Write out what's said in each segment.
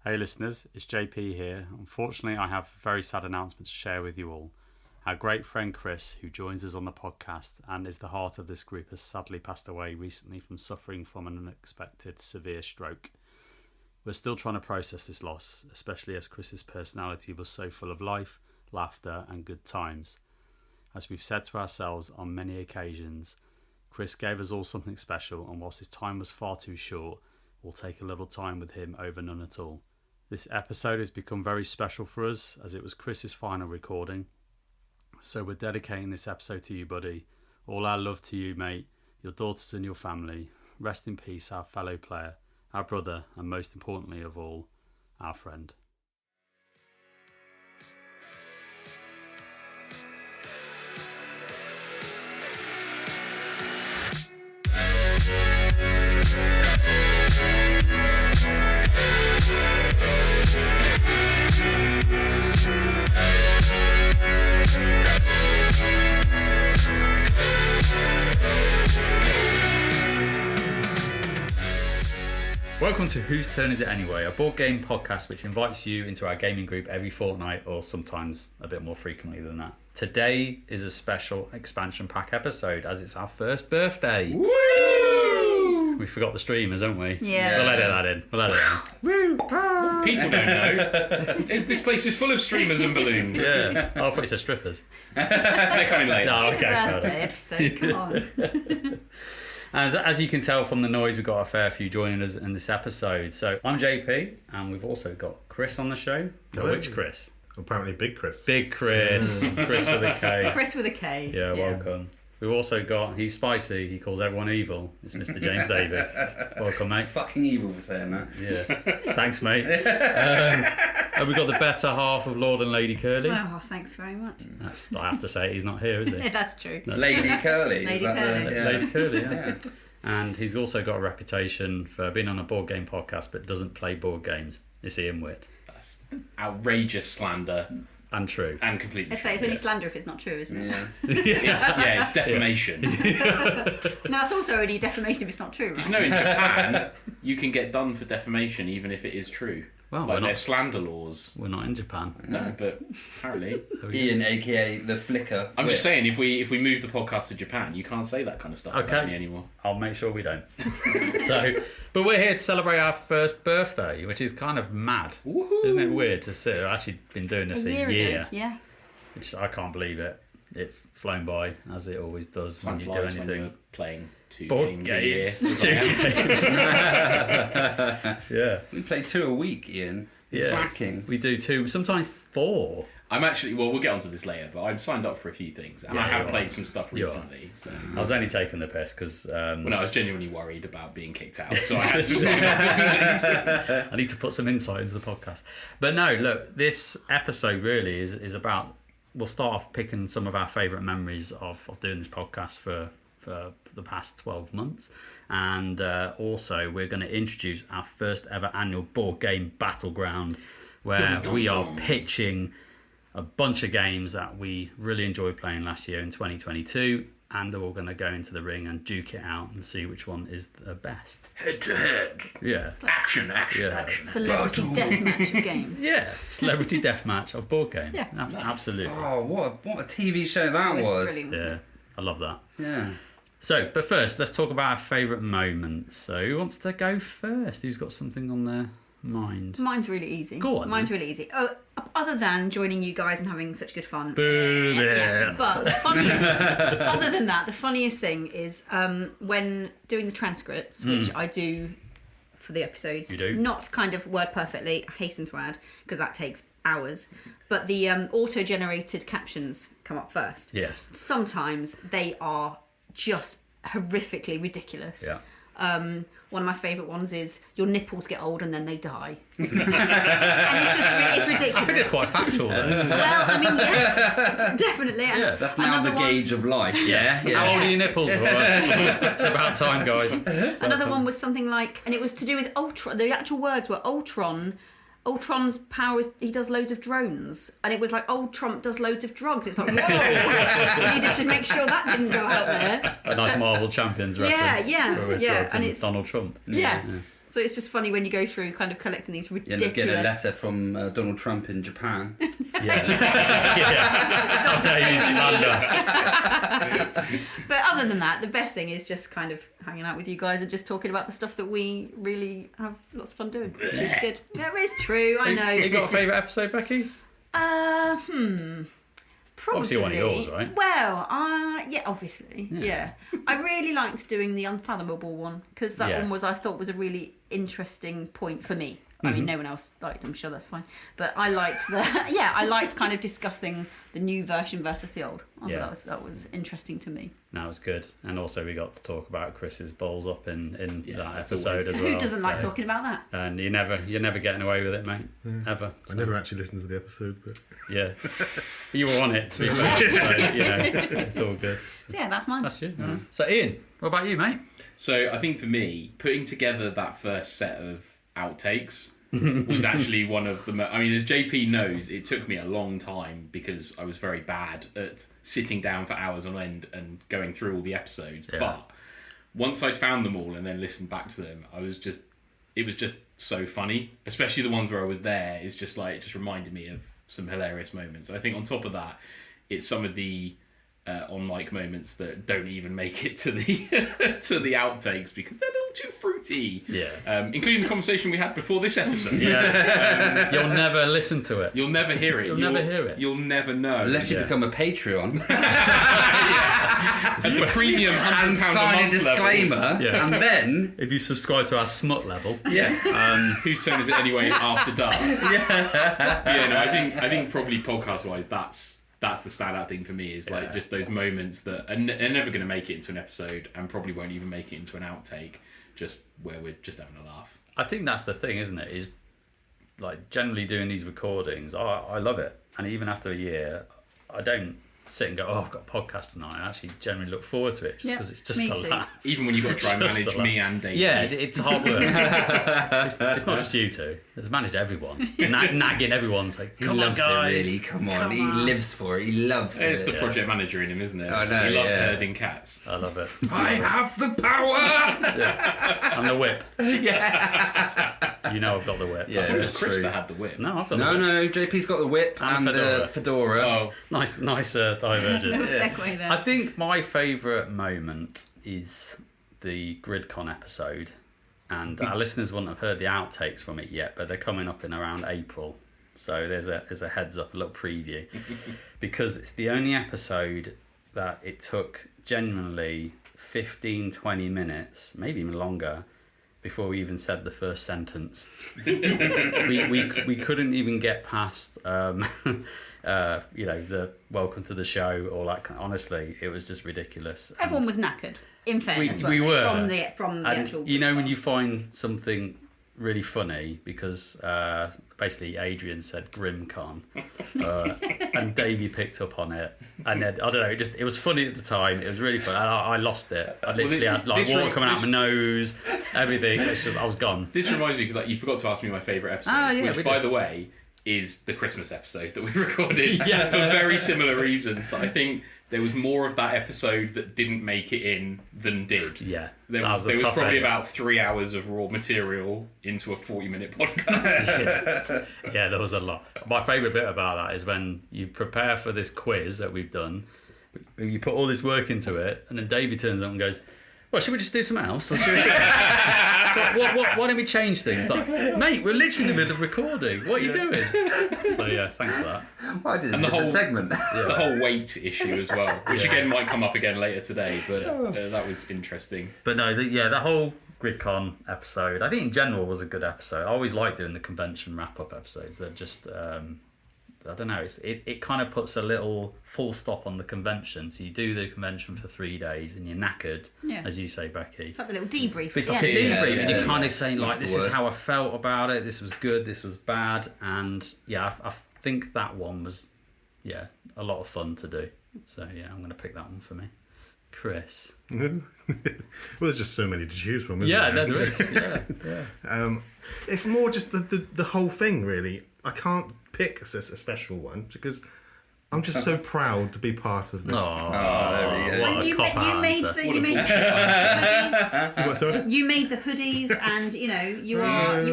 Hey listeners, it's JP here. Unfortunately, I have a very sad announcement to share with you all. Our great friend Kris, who joins us on the podcast and is the heart of this group, has sadly passed away recently from suffering from an unexpected severe stroke. We're still trying to process this loss, especially as Kris's personality was so full of life, laughter and good times. As we've said to ourselves on many occasions, Kris gave us all something special, and whilst his time was far too short, we'll take a little time with him over none at all. This episode has become very special for us as it was Kris's final recording. So we're dedicating this episode to you, buddy. All our love to you, mate, your daughters and your family. Rest in peace, our fellow player, our brother, and most importantly of all, our friend. Welcome to Whose Turn Is It Anyway, a board game podcast which invites you into our gaming group every fortnight or sometimes a bit more frequently than that. Today is a special expansion pack episode as it's our first birthday. Woo! We forgot the streamers, haven't we? Yeah. We'll edit that in. Woo! People don't know. This place is full of streamers and balloons. Yeah. Oh, I thought you said strippers. They're coming later. No, It's okay. a birthday episode, come on. As you can tell from the noise, we've got a fair few joining us in this episode. So I'm JP, and we've also got Kris on the show. Hello. Which Kris? Apparently Big Chris. Big Kris. Kris with a K. Kris with a K. Yeah, welcome. We've also got, he's spicy, he calls everyone evil. It's Mr. James Davey. Welcome, mate. Fucking evil for saying that. Yeah. Thanks, mate. And we've got the better half of Lord and Lady Curly. Oh, thanks very much. I have to say, he's not here, is he? That's true. Lady Curly. Lady is that Curly. The, yeah. Lady Curly, yeah. Yeah. And he's also got a reputation for being on a board game podcast but doesn't play board games. It's Ian Witt. That's outrageous slander And true. and completely I say true, it's only yes. slander if it's not true, isn't it? Yeah. It's defamation. No, it's also only defamation if it's not true, Did right? you know in Japan you can get done for defamation even if it is true? Well, Like there's slander laws. we're not in Japan. No, but apparently. Ian, aka the Flicker. I'm just saying, if we move the podcast to Japan, you can't say that kind of stuff Okay. about me anymore. I'll make sure we don't. But we're here to celebrate our first birthday, which is kind of mad. Woohoo! Isn't it weird to see? I've actually been doing this a year, ago. Yeah. which I can't believe it. It's flown by, as it always does Time when you do flies when anything. you're playing two Board games a year. games. 2 games. Yeah. We play 2 a week, Ian. You're Yeah. slacking. We do 2, sometimes 4. I'm actually, well, we'll get onto this later, but I'm signed up for a few things, and I Yeah, have you played are. some stuff You are. recently. So. I was only taking the piss because Well, no, I was genuinely worried about being kicked out, so I had to sign up for some things. I need to put some insight into the podcast. But no, look, this episode really is about, we'll start off picking some of our favourite memories of doing this podcast for the past 12 months. And also we're going to introduce our first ever annual Boardgame Battleground, where we are pitching a bunch of games that we really enjoyed playing last year in 2022, and we're all going to go into the ring and duke it out and see which one is the best. Head to head. Yeah. Action, action, Yeah. action. Celebrity deathmatch of games. Yeah, celebrity deathmatch of board games. Yeah. Absolutely. Oh, what a TV show that It was was. brilliant, wasn't Yeah, I love that. Yeah. So, but first, let's talk about our favourite moments. So, who wants to go first? Who's got something on their mind? Mine's really easy. Go on, Mine's then. really easy. Oh, other than joining you guys and having such good fun. Boo, Yeah, yeah. but the funniest, other than that, the funniest thing is when doing the transcripts, which I do for the episodes. You do? Not kind of word perfectly, I hasten to add, because that takes hours. But the auto-generated captions come up first. Yes. Sometimes they are just horrifically ridiculous. Yeah. One of my favourite ones is your nipples get old and then they die. And it's ridiculous. I think it's quite factual, though. Well, I mean, yes, definitely. And Yeah, That's now the another one- gauge of life. Yeah. How old are your nipples? It's about time, guys. Another one was something like, and it was to do with Ultron. The actual words were Ultron. Ultron's power is he does loads of drones, and it was like old Trump does loads of drugs. It's like, whoa, we needed to make sure that didn't go out there. A nice Marvel Champions Yeah, reference. yeah, with yeah, drugs and and it's- Donald Trump. Yeah. So it's just funny when you go through kind of collecting these You ridiculous... end up getting a letter from Donald Trump in Japan. I'll tell you, slander. But other than that, the best thing is just kind of hanging out with you guys and just talking about the stuff that we really have lots of fun doing, which is good. Yeah, it's true, I know. You got a favourite episode, Becky? Probably. Obviously one of yours, right? Well, yeah, obviously, yeah. I really liked doing the Unfathomable one because that one I thought was a really interesting point for me. I mean, no one else liked it, I'm sure that's fine. But I liked I liked kind of discussing the new version versus the old. That was interesting to me. That was good. And also we got to talk about Chris's balls up in that episode as well. Who doesn't like talking about that? And you're never getting away with it, mate. Ever. I never actually listened to the episode, but... Yeah. You were on it, to be fair. So, it's all good. So, yeah, that's mine. That's you. So Ian, what about you, mate? So I think for me, putting together that first set of outtakes was actually one of the... I mean, as JP knows, it took me a long time because I was very bad at sitting down for hours on end and going through all the episodes. Yeah. But once I'd found them all and then listened back to them, it was just so funny. Especially the ones where I was there. It's just like, it just reminded me of some hilarious moments. And I think on top of that, it's some of the on mic moments that don't even make it to the to the outtakes because they're a little too fruity. Yeah. Including the conversation we had before this episode. Yeah. You'll never listen to it. You'll never hear it. You'll never hear it. You'll never know. Unless you become a Patreon. At the premium £100 and sign a month disclaimer. level. And then... If you subscribe to our smut level. Yeah. Whose turn is it anyway after dark? Yeah, no, I think probably podcast-wise, that's the standout thing for me is like just those moments that are never going to make it into an episode and probably won't even make it into an outtake, just where we're just having a laugh. I think that's the thing, isn't it? Is like generally doing these recordings, I love it. And even after a year, I don't sit and go, I've got a podcast tonight. I actually generally look forward to it just because it's just a laugh. Even when you've got to try and manage me and Davey. Yeah, it's hard work. it's not just you two. It's managed everyone. Nagging everyone. It's like, come on, guys. It, really. Come on. He lives for it. He loves it. It's the project manager in him, isn't it? I know, he loves herding cats. I love it. I have the power! And the whip. Yeah. You know I've got the whip. I thought it was Kris that had the whip. No, I've got the whip. No, JP's got the whip and the fedora. Oh. Nice divergent. Little segue there. I think my favourite moment is the GridCon episode, and our listeners wouldn't have heard the outtakes from it yet, but they're coming up in around April. So there's a heads up, a little preview, because it's the only episode that it took genuinely 15-20 minutes, maybe even longer, before we even said the first sentence. we couldn't even get past the welcome to the show or that kind. Honestly, it was just ridiculous. Everyone was knackered. In fairness, we were from the actual. You know when you find something really funny because basically Adrian said GrimCon and Davey picked up on it, and then I don't know, it was funny at the time. It was really fun. I lost it. I literally had like water coming out my nose, everything. It's just I was gone. This reminds me because you forgot to ask me my favourite episode, which by the way is the Christmas episode that we recorded for very similar reasons. That I think there was more of that episode that didn't make it in than did. Yeah. There was probably about 3 hours of raw material into a 40-minute podcast. Yeah, there was a lot. My favourite bit about that is when you prepare for this quiz that we've done, you put all this work into it, and then Davey turns up and goes, well, should we just do something else? Or should we... why don't we change things? Like, mate, we're literally in the middle of recording. What are you doing? So yeah, thanks for that. Well, I did the whole segment. The whole weight issue as well, which again might come up again later today, but that was interesting. But no, the whole GridCon episode, I think in general was a good episode. I always like doing the convention wrap-up episodes. They're just... I don't know, it kind of puts a little full stop on the convention. So you do the convention for 3 days and you're knackered, as you say, Becky. It's like the little debrief. It's like a debrief, and you're kind of saying, like, this is how I felt about it, this was good, this was bad. And yeah, I think that one was, a lot of fun to do. So yeah, I'm going to pick that one for me. Kris. Well, there's just so many to choose from, isn't there? There is. Yeah. It's more just the whole thing, really. I can't pick a special one because I'm just so proud to be part of this. there we go. Well, you made the hoodies. What, sorry? You made the hoodies, and you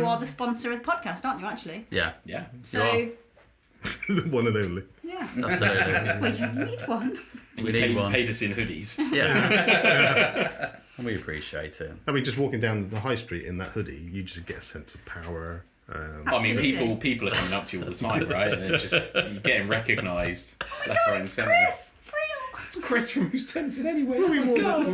are the sponsor of the podcast, aren't you? Actually. Yeah. Yeah. So. The one and only. Yeah. Absolutely. Well, you need one. And We you need one. paid us in hoodies. Yeah. We appreciate it. I mean, just walking down the high street in that hoodie, you just get a sense of power. I mean, Absolutely. people are coming up to you all the time, right? And they're just you're getting recognised left, right, and It's centre. Kris. It's real. It's Kris from Who's Turn Is It Anyway? We wore those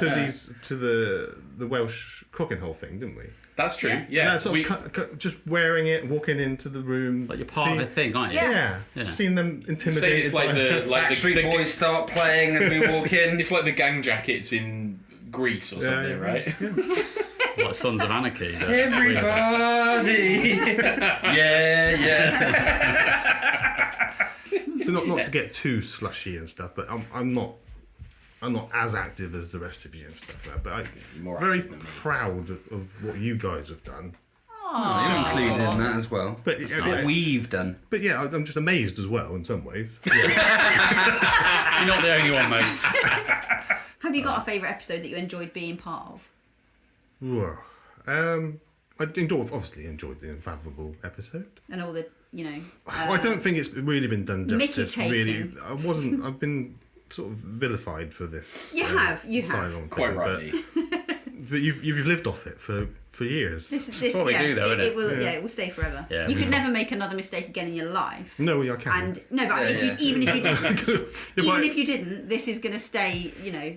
hoodies to the Welsh cocking hole thing, didn't we? That's true. Yeah. And Yeah. that's sort of just wearing it, walking into the room. Like you're part of a thing, aren't you? Yeah. Yeah, seeing them intimidated. it's like the Backstreet Boys start playing as we walk in. It's like the gang jackets in Greece or something, right? Like Sons of Anarchy. Everybody. yeah. So not to get too slushy and stuff, but I'm not as active as the rest of you and stuff. But I'm More very active than me. proud of what you guys have done. You're included in that as well. But What we've done. But yeah, I'm just amazed as well in some ways. You're not the only one, mate. Have you got a favourite episode that you enjoyed being part of? Whoa. I obviously enjoyed the Unfathomable episode. And all the, I don't think it's really been done Mickey justice. taking. Really, I've been sort of vilified for this. You have. Cylon Quite thing, rightly. But you've lived off it for years. This, what we do, though, isn't it? It will stay forever. Yeah, you we could will. never make another mistake again in your life. No, I can't. And no, but Yeah, even if you didn't, but- if you didn't, this is going to stay.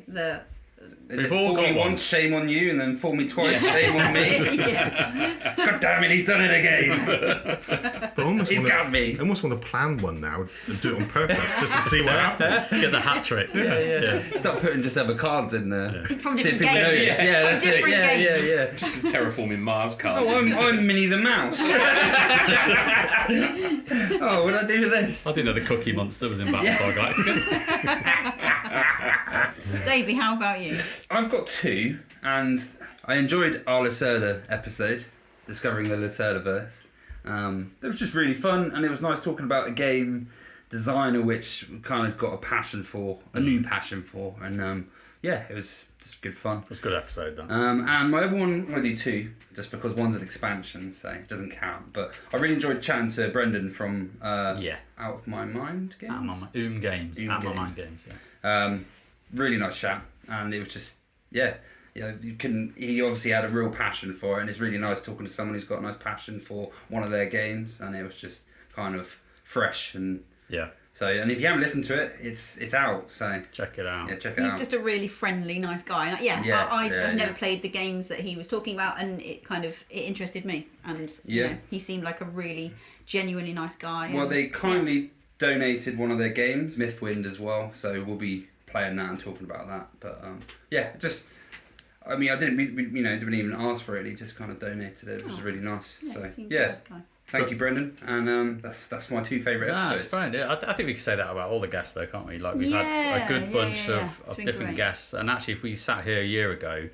The Is We've it all fool got me one. once, shame on you, and then fool me twice, shame on me? yeah. God damn it, he's done it again. But I almost He's wanna- got me. I almost want to plan one now and do it on purpose just to see what happens. Get the hat trick. Yeah. Start putting just other cards in there. From See if different people games. notice. Yeah, From that's it. different Yeah, games. yeah. Just some terraforming Mars cards. Oh, I'm Minnie the Mouse. Oh, what did I do with this? I didn't know the Cookie Monster was in Battlestar Galactica. Davey, how about you? I've got two, and I enjoyed our Lacerda episode, discovering the Lacerdaverse. It was just really fun, and it was nice talking about a game designer which we kind of got a new passion for, and yeah, it was just good fun. It was a good episode, though. And my other one, I'm going to do two, just because one's an expansion, so it doesn't count. But I really enjoyed chatting to Brendan from Out of My Mind games. Games. Out of My Mind games, yeah. Really nice chat, and it was just, he obviously had a real passion for it, and it's really nice talking to someone who's got a nice passion for one of their games, and it was just kind of fresh, and Yeah. so, and if you haven't listened to it, it's out, so Check it out. yeah, check it He's out. just a really friendly, nice guy. And I've never played the games that he was talking about, and it interested me. And he seemed like a really genuinely nice guy. Well, and, they kindly donated one of their games, Mythwind, as well, so we'll be playing that and talking about that. But I didn't even ask for it. He just kind of donated it. It was really nice. Yeah, So he seems a nice guy. thank you, Brendan. And that's my two favourite That's episodes. fine. Yeah, I think we can say that about all the guests, though, can't we? Like we've had a good bunch of It's been different great. guests, and actually, if we sat here a year ago,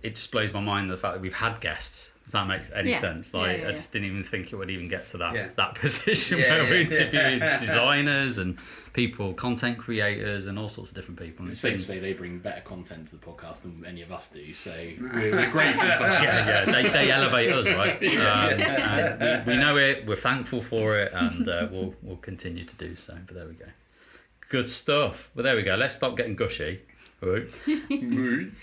it just blows my mind the fact that we've had guests. If that makes any sense, like I just didn't even think it would even get to that position where we're interviewing designers and people, content creators, and all sorts of different people. And It's safe to say they bring better content to the podcast than any of us do, so we're grateful for that. they elevate us, right? And we know it. We're thankful for it, and we'll continue to do so. But there we go. Good stuff. Well, there we go. Let's stop getting gushy, right?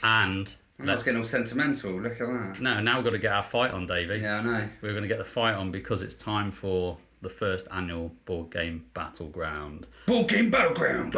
And Let's get all sentimental. Look at that. now we've got to get our fight on, Davey. Yeah, I know. We're going to get the fight on because it's time for the first annual Board Game Battleground. Boardgame Battleground.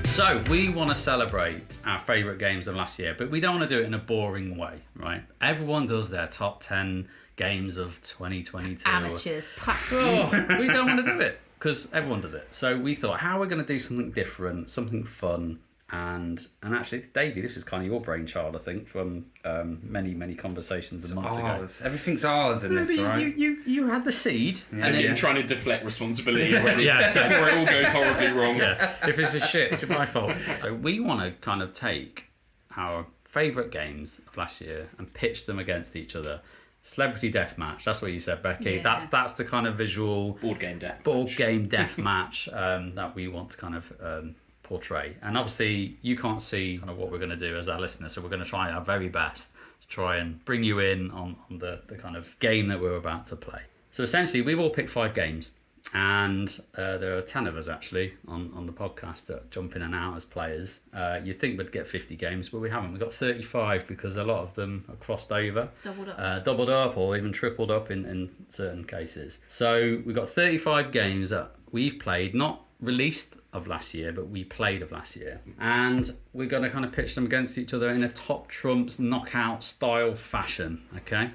So we want to celebrate our favourite games of last year, but we don't want to do it in a boring way, right? Everyone does their top 10 games of 2022. Amateurs. We don't want to do it because everyone does it. So we thought, how are we going to do something different, something fun, And actually, Davey, this is kind of your brainchild, I think, from many conversations and months ago. Everything's ours in this, right? You had the seed. Yeah. And you're trying to deflect responsibility already before it all goes horribly wrong. Yeah, if it's a shit, it's my fault. So we want to kind of take our favourite games of last year and pitch them against each other. Celebrity deathmatch. That's what you said, Becky. Yeah. That's the kind of visual Board game deathmatch that we want to kind of portray. And obviously, you can't see kind of what we're going to do as our listeners, so we're going to try our very best to try and bring you in on the kind of game that we're about to play. So essentially, we've all picked 5 games. And there are 10 of us actually on the podcast that jump in and out as players. You'd think we'd get 50 games, but we haven't. We've got 35 because a lot of them are crossed over. Doubled up or even tripled up in certain cases. So we've got 35 games that we've played, not released of last year, but we played of last year. And we're going to kind of pitch them against each other in a top trumps knockout style fashion, okay?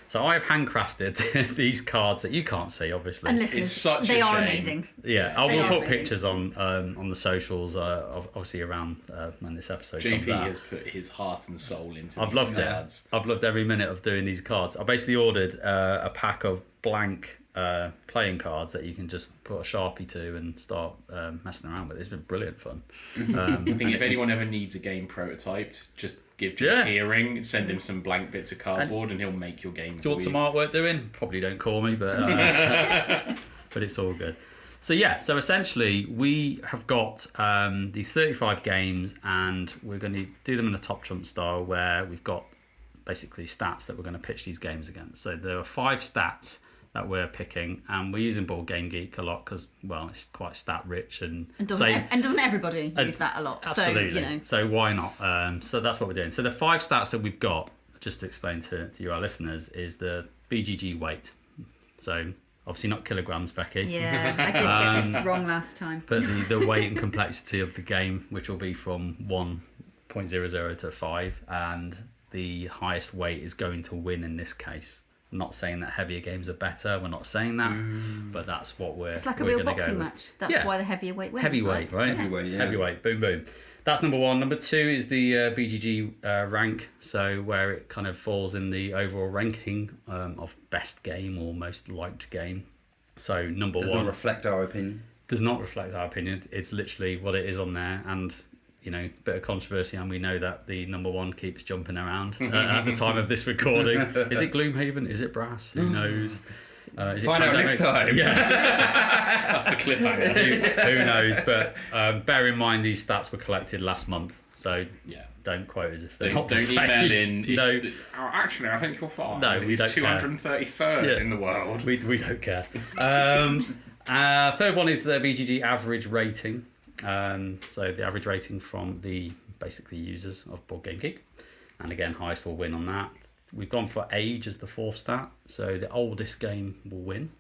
So I've handcrafted these cards that you can't see, obviously. And listeners, they are amazing. Yeah, I will put pictures on the socials, obviously around when this episode comes out. JP has put his heart and soul into I've these loved cards. it. I've loved every minute of doing these cards. I basically ordered a pack of blank playing cards that you can just put a Sharpie to and start messing around with. It's been brilliant fun. I think if anyone ever needs a game prototyped, just give JP a ring, send him some blank bits of cardboard, and he'll make your game. Do you want some artwork doing? Probably don't call me, but but it's all good. So so essentially we have got these 35 games, and we're going to do them in a top trump style where we've got basically stats that we're going to pitch these games against. So there are 5 stats that we're picking, and we're using Board Game Geek a lot because, well, it's quite stat rich and doesn't everybody use that a lot? Absolutely. So, you know. So why not? So that's what we're doing. So the 5 stats that we've got, just to explain to you, our listeners, is the BGG weight. So obviously not kilograms, Becky. Yeah, I did get this wrong last time. But the weight and complexity of the game, which will be from 1.00 to 5, and the highest weight is going to win in this case. I'm not saying that heavier games are better. We're not saying that, but that's what It's like a real boxing match. That's why the heavier weight wins. Heavyweight, right? Heavyweight, yeah. Heavyweight, boom, boom. That's number 1. Number 2 is the BGG rank, so where it kind of falls in the overall ranking of best game or most liked game. So number 1 does not reflect our opinion. Does not reflect our opinion. It's literally what it is on there, and you know, a bit of controversy, and we know that the number 1 keeps jumping around at the time of this recording. Is it Gloomhaven? Is it Brass? Who knows? Is Find out next time. Yeah. That's the cliffhanger. Who knows? But bear in mind, these stats were collected last month, so don't quote us if they're not the Don't same. email in. No. Actually, I think you'll find No, we don't care. 233rd in the world. We don't care. Third one is the BGG average rating. So the average rating from the basically users of Board Game Geek, and again, highest will win on that. We've gone for age as the 4th stat, so the oldest game will win.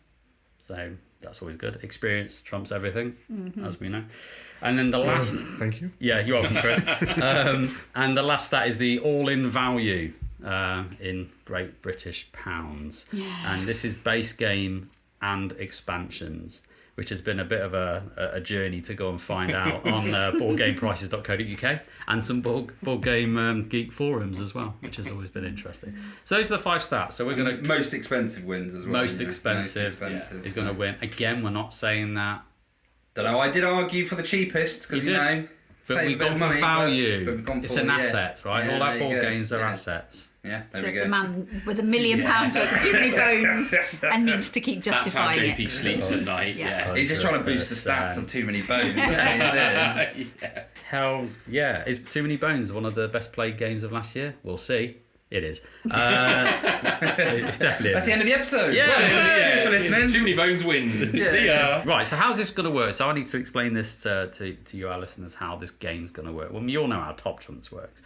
So that's always good. Experience trumps everything, as we know. And then the last, Thank you. Yeah, you're welcome, Kris. And the last stat is the all-in value in Great British pounds, and this is base game and expansions, which has been a bit of a journey to go and find out on boardgameprices.co.uk and some board game geek forums as well, which has always been interesting. So those are the 5 stats. So we're going to most expensive wins as well. Most expensive is going to win. Again, we're not saying that. Don't know. I did argue for the cheapest because you know, but we've gone for value. But we've gone for, it's an asset, right? Yeah, all our board games are assets. Yeah, there Says we go. the man with £1 million worth of too many bones and needs to keep justifying That's how JP it. sleeps at night. Yeah. He's just trying to boost the stats of Too Many Bones. That's what he's doing. Hell yeah. Is Too Many Bones one of the best played games of last year? We'll see. It is. It's definitely. That's the end of the episode. Yeah. Cheers for listening. Too Many Bones wins. Yeah. See ya. Right, so how's this going to work? So I need to explain this to you, our listeners, how this game's going to work. Well, you all know how Top Trumps works.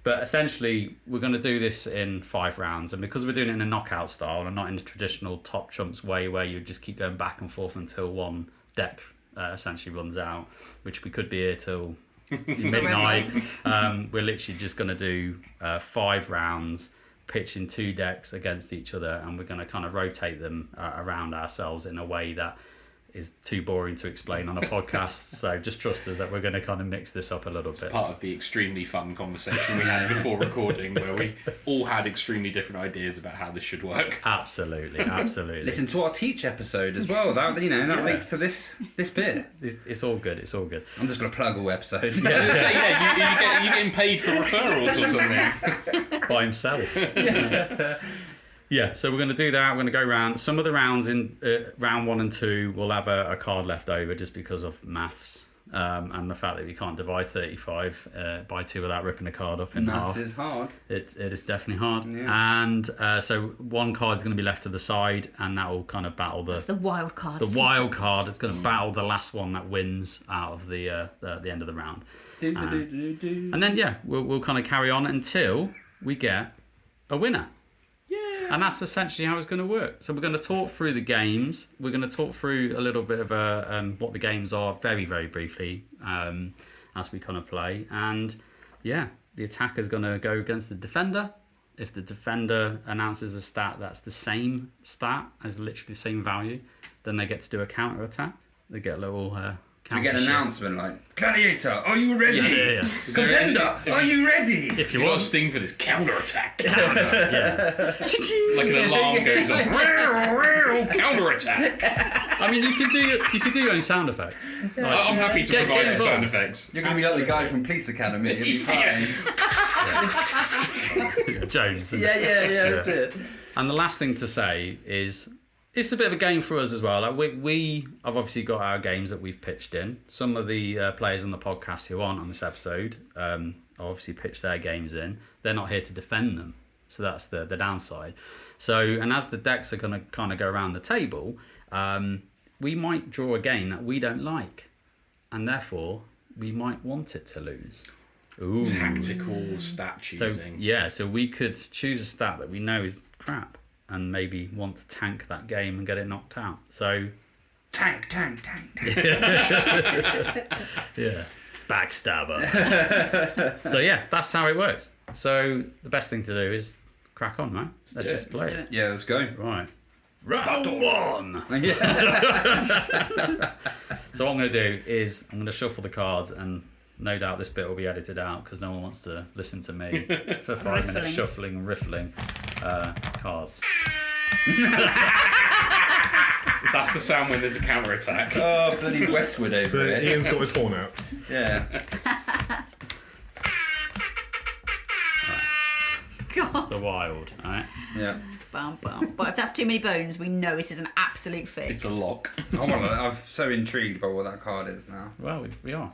But essentially, we're going to do this in 5 rounds. And because we're doing it in a knockout style and not in the traditional Top Trumps way where you just keep going back and forth until one deck essentially runs out, which we could be here till midnight. We're literally just going to do 5 rounds, pitching 2 decks against each other, and we're going to kind of rotate them around ourselves in a way that is too boring to explain on a podcast. So just trust us that we're going to kind of mix this up a little bit. Part of the extremely fun conversation we had before recording, where we all had extremely different ideas about how this should work. Absolutely. Listen to our teach episode as well. That links to this bit. It's all good. It's all good. I'm just going to plug all episodes. You're getting paid for referrals or something. By himself. Yeah, so we're going to do that. We're going to go round. Some of the rounds in round 1 and 2 will have a card left over just because of maths and the fact that we can't divide 35 by 2 without ripping a card up in half. Maths is hard. It is definitely hard. Yeah. And so one card is going to be left to the side, and that will kind of battle That's the wild card. the wild card. It's going to battle the last one that wins out of the end of the round. And then we'll kind of carry on until we get a winner. And that's essentially how it's going to work. So we're going to talk through the games. We're going to talk through a little bit of what the games are very, very briefly as we kind of play. And the attacker's going to go against the defender. If the defender announces a stat that's the same stat, as literally the same value, then they get to do a counter attack. They get a little We get an announcement like, Gladiator, are you ready? Yeah. Contender, are you ready? If You you got a want, sting for this counter attack. yeah. Like an alarm goes off. Counter attack. I mean, you could do your own sound effects. I'm happy to Get provide the involved. sound effects. You're going to be like the guy from Police Academy. It'll be fine. Jones. isn't it? Yeah, that's it. And the last thing to say is, it's a bit of a game for us as well. Like we have obviously got our games that we've pitched in. Some of the players on the podcast who aren't on this episode obviously pitched their games in. They're not here to defend them, so that's the downside. So, and as the decks are going to kind of go around the table, we might draw a game that we don't like, and therefore we might want it to lose. Ooh. Tactical stat choosing. So we could choose a stat that we know is crap, and maybe want to tank that game and get it knocked out. So Tank. yeah, backstabber. So that's how it works. So the best thing to do is crack on, right? Let's just play it. Yeah, let's go. Right. Round 1. Yeah. So what I'm going to do is I'm going to shuffle the cards, and no doubt this bit will be edited out because no one wants to listen to me for 5 minutes shuffling and riffling cards. That's the sound when there's a counter attack. Oh, bloody Westwood over So there. Ian's got his horn out. Yeah. God. The wild, right? Yeah. Bum, bum. But if that's too many bones, we know it is an absolute fix. It's a lock. I'm so intrigued by what that card is now. Well, we are.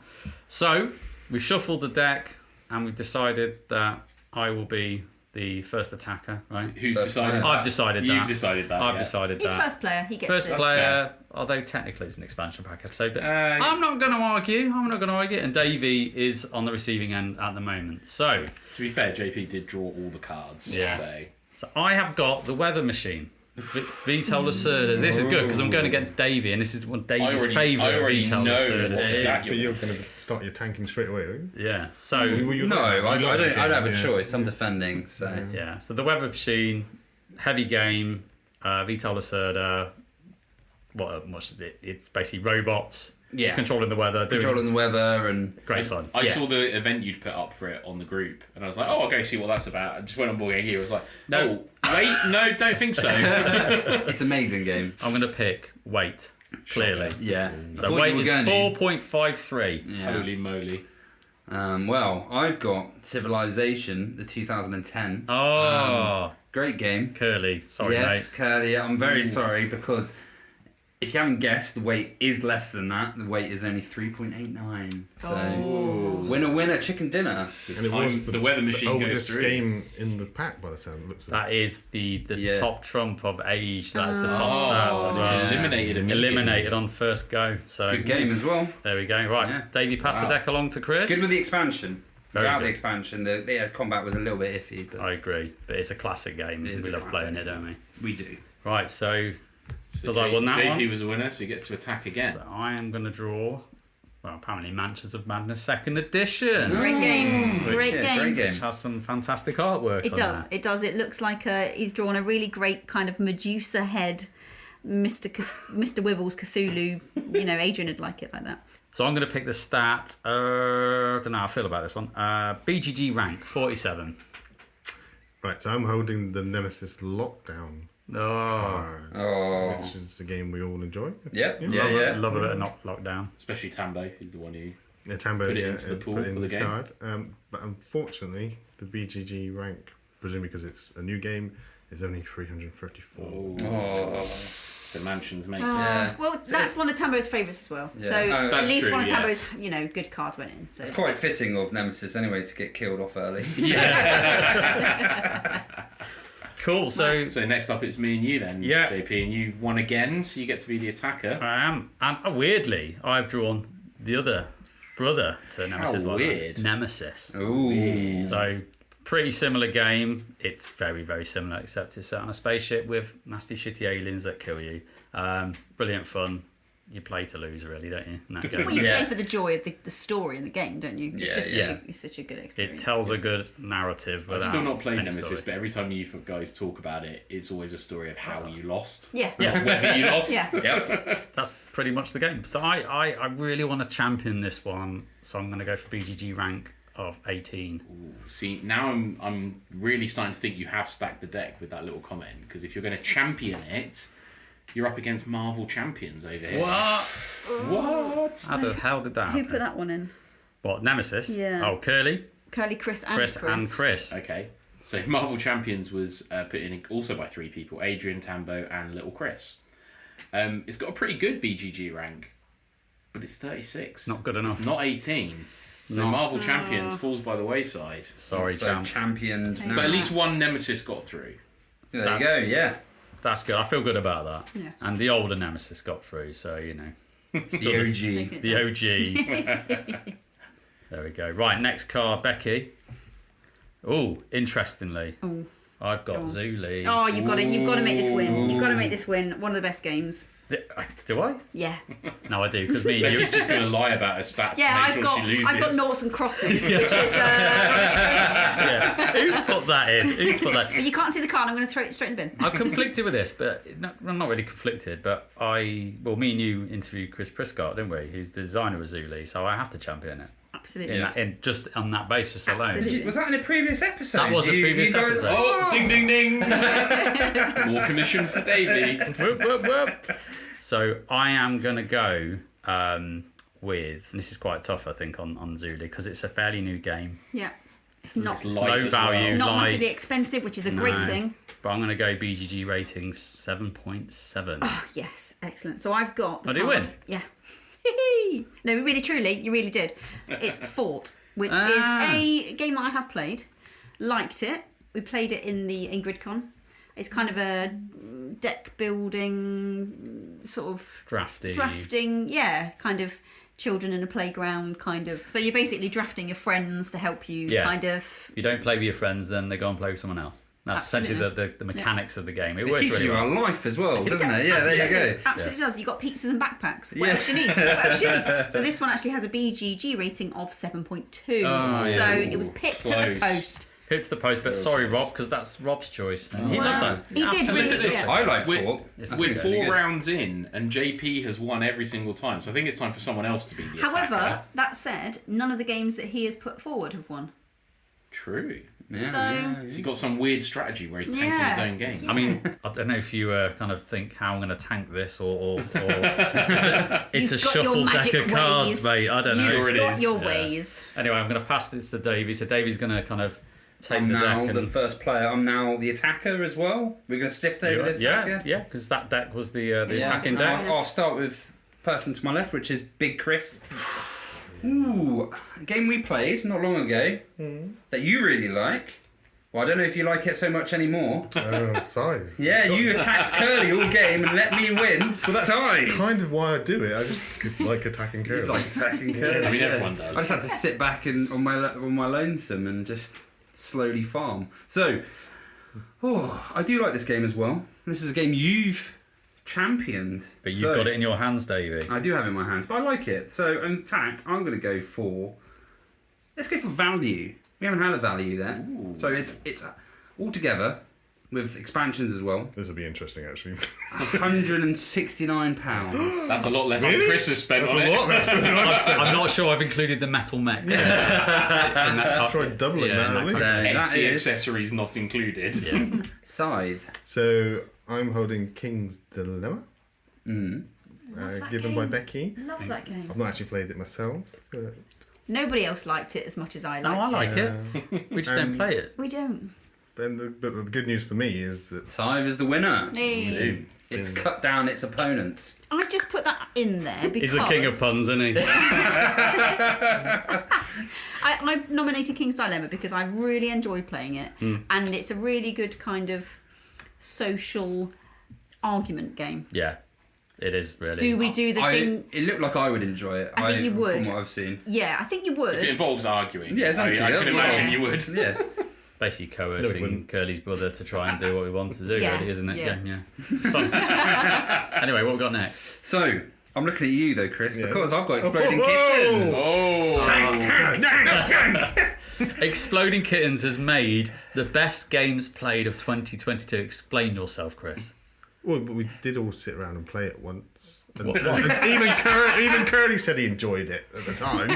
So we've shuffled the deck, and we've decided that I will be the first attacker, right? Who's First decided player. that? I've decided that. You've decided that. I've yeah. decided He's that. first player. He gets First this. player, although technically it's an expansion pack episode, but I'm not going to argue. And Davey is on the receiving end at the moment. So To be fair, JP did draw all the cards. Yeah. So I have got the weather machine. Vital Lacerda. This is good because I'm going against Davey, and this is one of Davey's favourite. I already Vital know Lacerda. what stat So you're going to start your tanking straight away, are you? Yeah. So No, I don't have a choice. I'm defending, so. yeah. So the weather machine, heavy game, Vital Lacerda. What's it? It's basically robots. Yeah. Controlling the weather. Controlling the weather and... Great fun. I saw the event you'd put up for it on the group, and I was like, "Oh, I'll go see what that's about." I just went on Boardgame Gear. I was like, "No, wait, no, don't think so." It's an amazing game. I'm going to pick weight. Clearly. Yeah. So weight is 4.53. Yeah. Holy moly! Well, I've got Civilization, the 2010. Oh, Great game. Curly. Sorry, Yes, mate. Curly. I'm very sorry because if you haven't guessed, the weight is less than that. The weight is only 3.89. So, winner, chicken dinner. And it was the weather machine the goes oldest through. game in the pack by the sound it looks like. That is the Yeah. top trump of age. That is the top stat as well. yeah. Eliminated on first go. So Good game as well. There we go. Right, Yeah. Davey, pass the Wow. deck along to Kris. Good with the expansion. Very Without good. the expansion, the combat was a little bit iffy, but I agree, but it's a classic game. It is We a love playing classic. it, don't we? we do. Right, so So Was I won that JP one? was a winner, so he gets to attack again. So I am going to draw, well, apparently Mansions of Madness second edition. Great game. Great Yeah, game. great game. Which has some fantastic artwork It on does. that. It does. It looks like he's drawn a really great kind of Medusa head Mr. Wibble's Cthulhu. Adrian would like it like that. So I'm going to pick the stat. I don't know how I feel about this one. BGG rank 47. Right, so I'm holding the Nemesis Lockdown card, which is a game we all enjoy. Yep. Love a bit of lockdown. Especially Tambo, who's the one who Tambo, put it into the pool put it for in the this game. card. But unfortunately, the BGG rank, presumably because it's a new game, is only 334. Oh. So Mansions makes Yeah. Well, that's one of Tambo's favourites as well. Yeah. So Oh, at that's least true, one of yes. Tambo's, good cards went in. So It's quite fitting of Nemesis anyway to get killed off early. Cool. So next up it's me and you then, Yeah. JP, and you won again, so you get to be the attacker. I am. And weirdly, I've drawn the other brother to Nemesis. How weird. Nemesis. Ooh. So pretty similar game. It's very, very similar, except it's set on a spaceship with nasty, shitty aliens that kill you. Brilliant fun. You play to lose, really, don't you? In that game. Well, you play for the joy of the story in the game, don't you? It's just yeah. such a good It experience. tells a good narrative. I've without still not played any Nemesis, story. but every time you guys talk about it, it's always a story of how you lost. Yeah. Yeah. Whether you lost. Yeah. Yep. That's pretty much the game. So I really want to champion this one, so I'm going to go for BGG rank of 18. Ooh, see, now I'm really starting to think you have stacked the deck with that little comment, because if you're going to champion it, you're up against Marvel champions over here. What? How the hell did that Who happen? put that one in? What, Nemesis? Yeah. Oh, Curly, Curly, Kris, and Kris, and Kris. Okay, so Marvel Champions was put in also by 3 people: Adrian, Tambo, and Little Kris. It's got a pretty good BGG rank, but it's 36. Not good enough. It's not 18. So Not- Marvel Champions falls by the wayside. Sorry, so champs. championed. But now. But at least one Nemesis got through. There you That's- go. Yeah. That's good. I feel good about that. Yeah. And the older Nemesis got through, so, The OG. The OG. There we go. Right, next card, Becky. Oh, interestingly, Ooh. I've got Go on. Zuli. Oh, you've got to make this win. You've got to make this win. One of the best games. Do I? Yeah. No, I do, because me and you... Becky's just going to lie about her stats Yeah, to make sure she loses. I've got noughts and crosses, which is. Yeah. Who's put that in? But you can't see the card. I'm going to throw it straight in the bin. I'm conflicted with this, but I'm not really conflicted. But me and you interviewed Kris Prescott, didn't we? Who's the designer of Zuli, so I have to champion it. Absolutely. In just on that basis alone. Absolutely. Was that in a previous episode? That was a previous guys- episode. Oh, ding, ding, ding. More commission for Davey. Whoop, whoop, whoop. So I am going to go with, and this is quite tough, I think, on Zuli, because it's a fairly new game. Yeah. It's not. It's light low as value. well. It's not light. massively expensive, which is a great No. thing. But I'm going to go BGG ratings 7.7. Oh, yes, excellent. So I've got. The Oh, do you card. win? Yeah. No, really, truly, you really did. It's Fort, which Ah. is a game that I have played. Liked it. We played it in GridCon. It's kind of a deck building sort of drafting, yeah, kind of children in a playground kind of. So you're basically drafting your friends to help you kind of. If you don't play with your friends, then they go and play with someone else. That's essentially Absolutely. the mechanics of the game. It It works teaches really you well. about life as well, doesn't it? Yeah, Absolutely, there you go. Absolutely does. You've got pizzas and backpacks. What else you need? What else you need? So this one actually has a BGG rating of 7.2. Oh, yeah. So it was picked at the Close. post. Hit to the post, but sorry, Rob, because that's Rob's choice. He Wow. loved that. He did Absolutely. really. Look at this. Yeah. I like We're- Fort. It's We're really 4 good. rounds in, and JP has won every single time. So I think it's time for someone else to be the However, attacker. that said, none of the games that he has put forward have won. True. Yeah, So- yeah. So you've got some weird strategy where he's tanking Yeah. his own game. I mean, I don't know if you kind of think how I'm going to tank this, or it's a You've got your shuffle deck magic of cards, ways. mate. I don't know. Sure it You've got is. your Yeah. ways. Anyway, I'm going to pass this to Davey. So Davey's going to kind of take I'm the now deck the and first player. I'm now the attacker as well. We're going to stiff over the attacker. yeah, because that deck was the Yeah. attacking Yeah. deck. I'll start with person to my left, which is Big Kris. Ooh, a game we played not long ago that you really like. Well, I don't know if you like it so much anymore. Scythe. Yeah, you attacked Curly all game and let me win. Well, that's Scythe. kind of why I do it. I just like attacking You Curly. like attacking Curly. I mean, yeah. everyone does. I just had to sit back on my lonesome and just slowly farm. So, I do like this game as well. This is a game you've championed. But you've So- got it in your hands, Davey. I do have it in my hands, but I like it. So, in fact, I'm going to go for. Let's go for value. We haven't had a value there, so it's altogether with expansions as well. This will be interesting, actually. £169. That's a lot less Really? than Chris has spent That's on a it. lot less than I'm not sure I've included the metal mechs. Try doubling that at least. That Etsy is- accessories not included. Yeah. Scythe. So I'm holding King's Dilemma, Love that given by game. Becky. Love that game. I've not actually played it myself. But Nobody else liked it as much as I liked No, I like it. it. We just don't play it. We don't. but the good news for me is that Scythe is the winner. Hey. Boom. It's cut down its opponents. I just put that in there because He's the king of puns, isn't he? I nominated King's Dilemma because I really enjoy playing it, and it's a really good kind of social argument game. Yeah, it is really. Do we do the thing? It looked like I would enjoy it. I think you would. From what I've seen. Yeah, I think you If it would. involves arguing, Yeah, exactly. I can imagine Yeah. you would. Yeah. Basically No, it coercing wouldn't. Curly's brother to try and do what we want to do, Yeah, really, isn't it? yeah. Yeah. It's fun. Anyway, what we got next? So, I'm looking at you though, Chris, Yeah. because I've got Exploding Oh! Kittens. Oh, Exploding Kittens has made the best games played of 2022. Explain yourself, Chris. well, but we did all sit around and play it once. And, What? and even Curly said he enjoyed it at the time.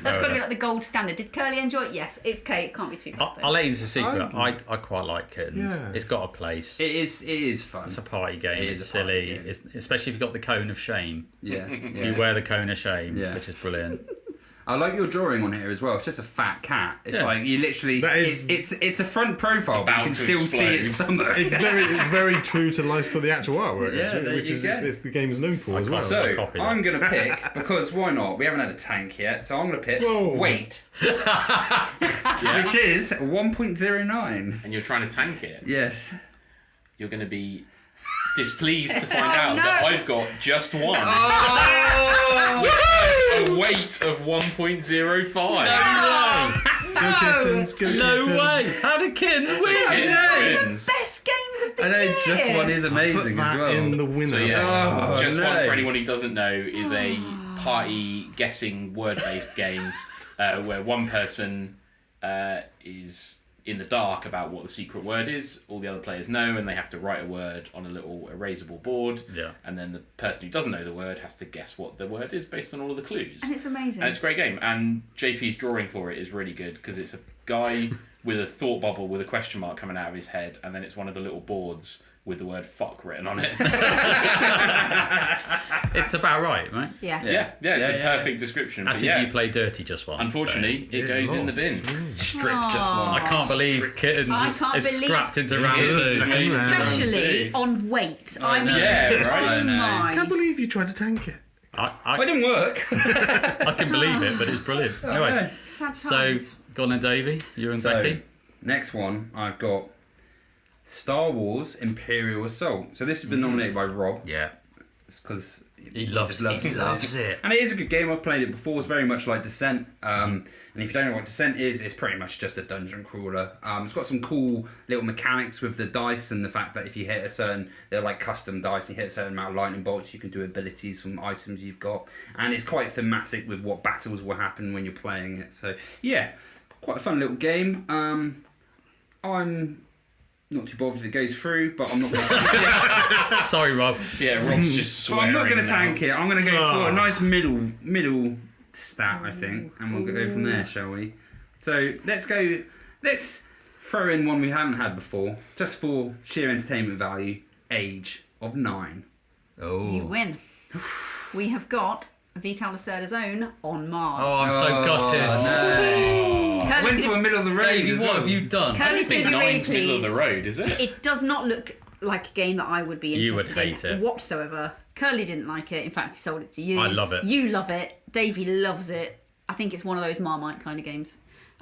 That's got to be like the gold standard. Did Curly enjoy it? Yes. Okay, it can't be too bad. I'll let you into a secret. I- I quite like Kittens. Yeah. It's got a place. It is fun. It's a party game. It is It's a party silly. game. It's, especially if you've got the cone of shame. Yeah. You wear the cone of shame, Yeah. which is brilliant. I like your drawing on here as well. It's just a fat cat. It's Yeah. like you literally. That is- it's a front profile, but you about can to still see its stomach. It's very true to life for the actual artwork, Yeah, there which you is go. it's the game is known for as well. So copy that. I'm gonna pick because why not? We haven't had a tank yet, so I'm gonna pick Whoa. weight, which is 1.09. and you're trying to tank it. Yes. You're going to be displeased to find out no. that I've got just one. Oh! Which has a weight of 1.05. Go kittens, go No kittens. way! How did Kittens win? Kittens. Best games of the I know year. just one is Put amazing as that well. in the winner. So yeah, Oh, just no. one for anyone who doesn't know is a party guessing word-based game where one person is in the dark about what the secret word is. All the other players know, and they have to write a word on a little erasable board. Yeah. And then the person who doesn't know the word has to guess what the word is based on all of the clues. And it's amazing. And it's a great game. And JP's drawing for it is really good because it's a guy with a thought bubble with a question mark coming out of his head, and then it's one of the little boards with the word fuck written on it. It's about right? yeah. yeah, it's a Yeah. perfect description. As But if yeah, you play dirty just one. unfortunately, it goes in the bin. Stripped just one. I can't believe Kittens I is, can't is believe- scrapped into round Into the two. second round. Especially on weight. I mean, Yeah, right. I oh know. I can't my. believe you tried to tank it. It I didn't work. can believe it, but it's brilliant. Anyway, Sad so times. go on then, Davey. You and So, Becky. next one, I've got Star Wars Imperial Assault. So this has been nominated by Rob. Yeah. Because He loves it. And it is a good game. I've played it before. It's very much like Descent. And if you don't know what Descent is, it's pretty much just a dungeon crawler. It's got some cool little mechanics with the dice and the fact that if you hit a certain, they're like custom dice. You hit a certain amount of lightning bolts, you can do abilities from items you've got. And it's quite thematic with what battles will happen when you're playing it. So yeah, quite a fun little game. I'm not too bothered if it goes through, but I'm not going to tank it. Sorry, Rob. Yeah, Rob's just So swearing. I'm not going to now. tank it. I'm going to go for a nice middle stat, I think, and we'll go from there, shall we? So let's go. Let's throw in one we haven't had before, just for sheer entertainment value. Age of 9. You Oh. win. We have got Vital Lacerda's own On Mars. Oh, I'm so gutted. Curly's Went for gonna- a middle of the road. Davey, as what well. have you done? Curly's I going think to be really nine's middle of the pleased. road, is it? It does not look like a game that I would be You would interested hate in it. whatsoever. Curly didn't like it. In fact, he sold it to you. I love it. You love it. Davey loves it. I think it's one of those Marmite kind of games.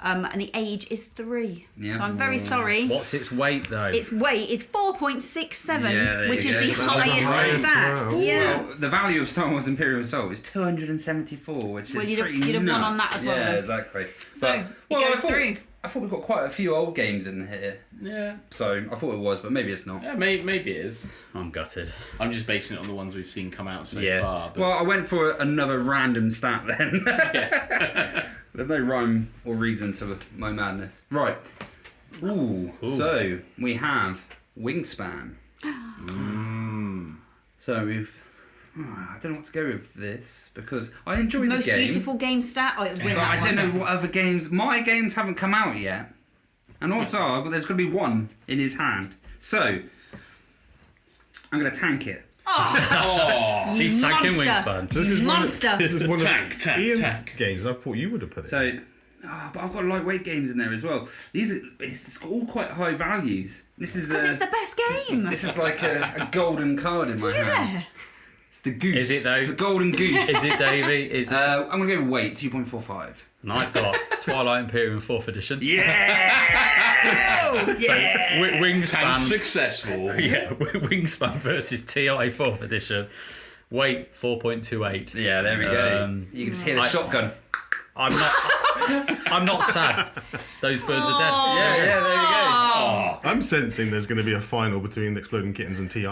And the age is 3. Yeah. So I'm very sorry. What's its weight, though? Its weight is 4.67, Yeah, there which you is go. the That's the highest highest stat. round. Yeah. Well, the value of Star Wars Imperial Assault is 274, which is Well, you'd have- pretty you'd have won on nuts. that as well, Yeah, then. exactly. So, it I goes thought, through. I thought we've got quite a few old games in here, Yeah. so I thought it was, but maybe it's not. Yeah, maybe it is. I'm gutted. I'm just basing it on the ones we've seen come out so Yeah. far. But Well, I went for another random stat then. There's no rhyme or reason to my madness. Right. Ooh. So we have Wingspan. So we've. I don't know what to go with this because I enjoy the Most game. beautiful game stat. Oh, it would win But that I don't one. know what other games. My games haven't come out yet, and odds are there's going to be one in his hand. So I'm going to tank it. Oh, You He's tanking monster. Wingspan. This is Monster. This is one Tank, of tank, Ian's tank. games. I thought you would have put it. So, but I've got lightweight games in there as well. It's got all quite high values. This is Because it's the best game. This is like a golden card in my hand. Yeah. It's the goose. Is it though? It's the golden goose. Is it, Davey? Is it? I'm going to go with weight, 2.45. And I've got Twilight Imperium 4th edition. Yeah! So, Wingspan. tank successful. Yeah, Wingspan versus TI 4th edition. Weight 4.28. Yeah, there we go. You can just hear the shotgun. I'm not sad. Those birds are dead. Yeah, there we go. Oh, I'm sensing there's going to be a final between Exploding Kittens and TI.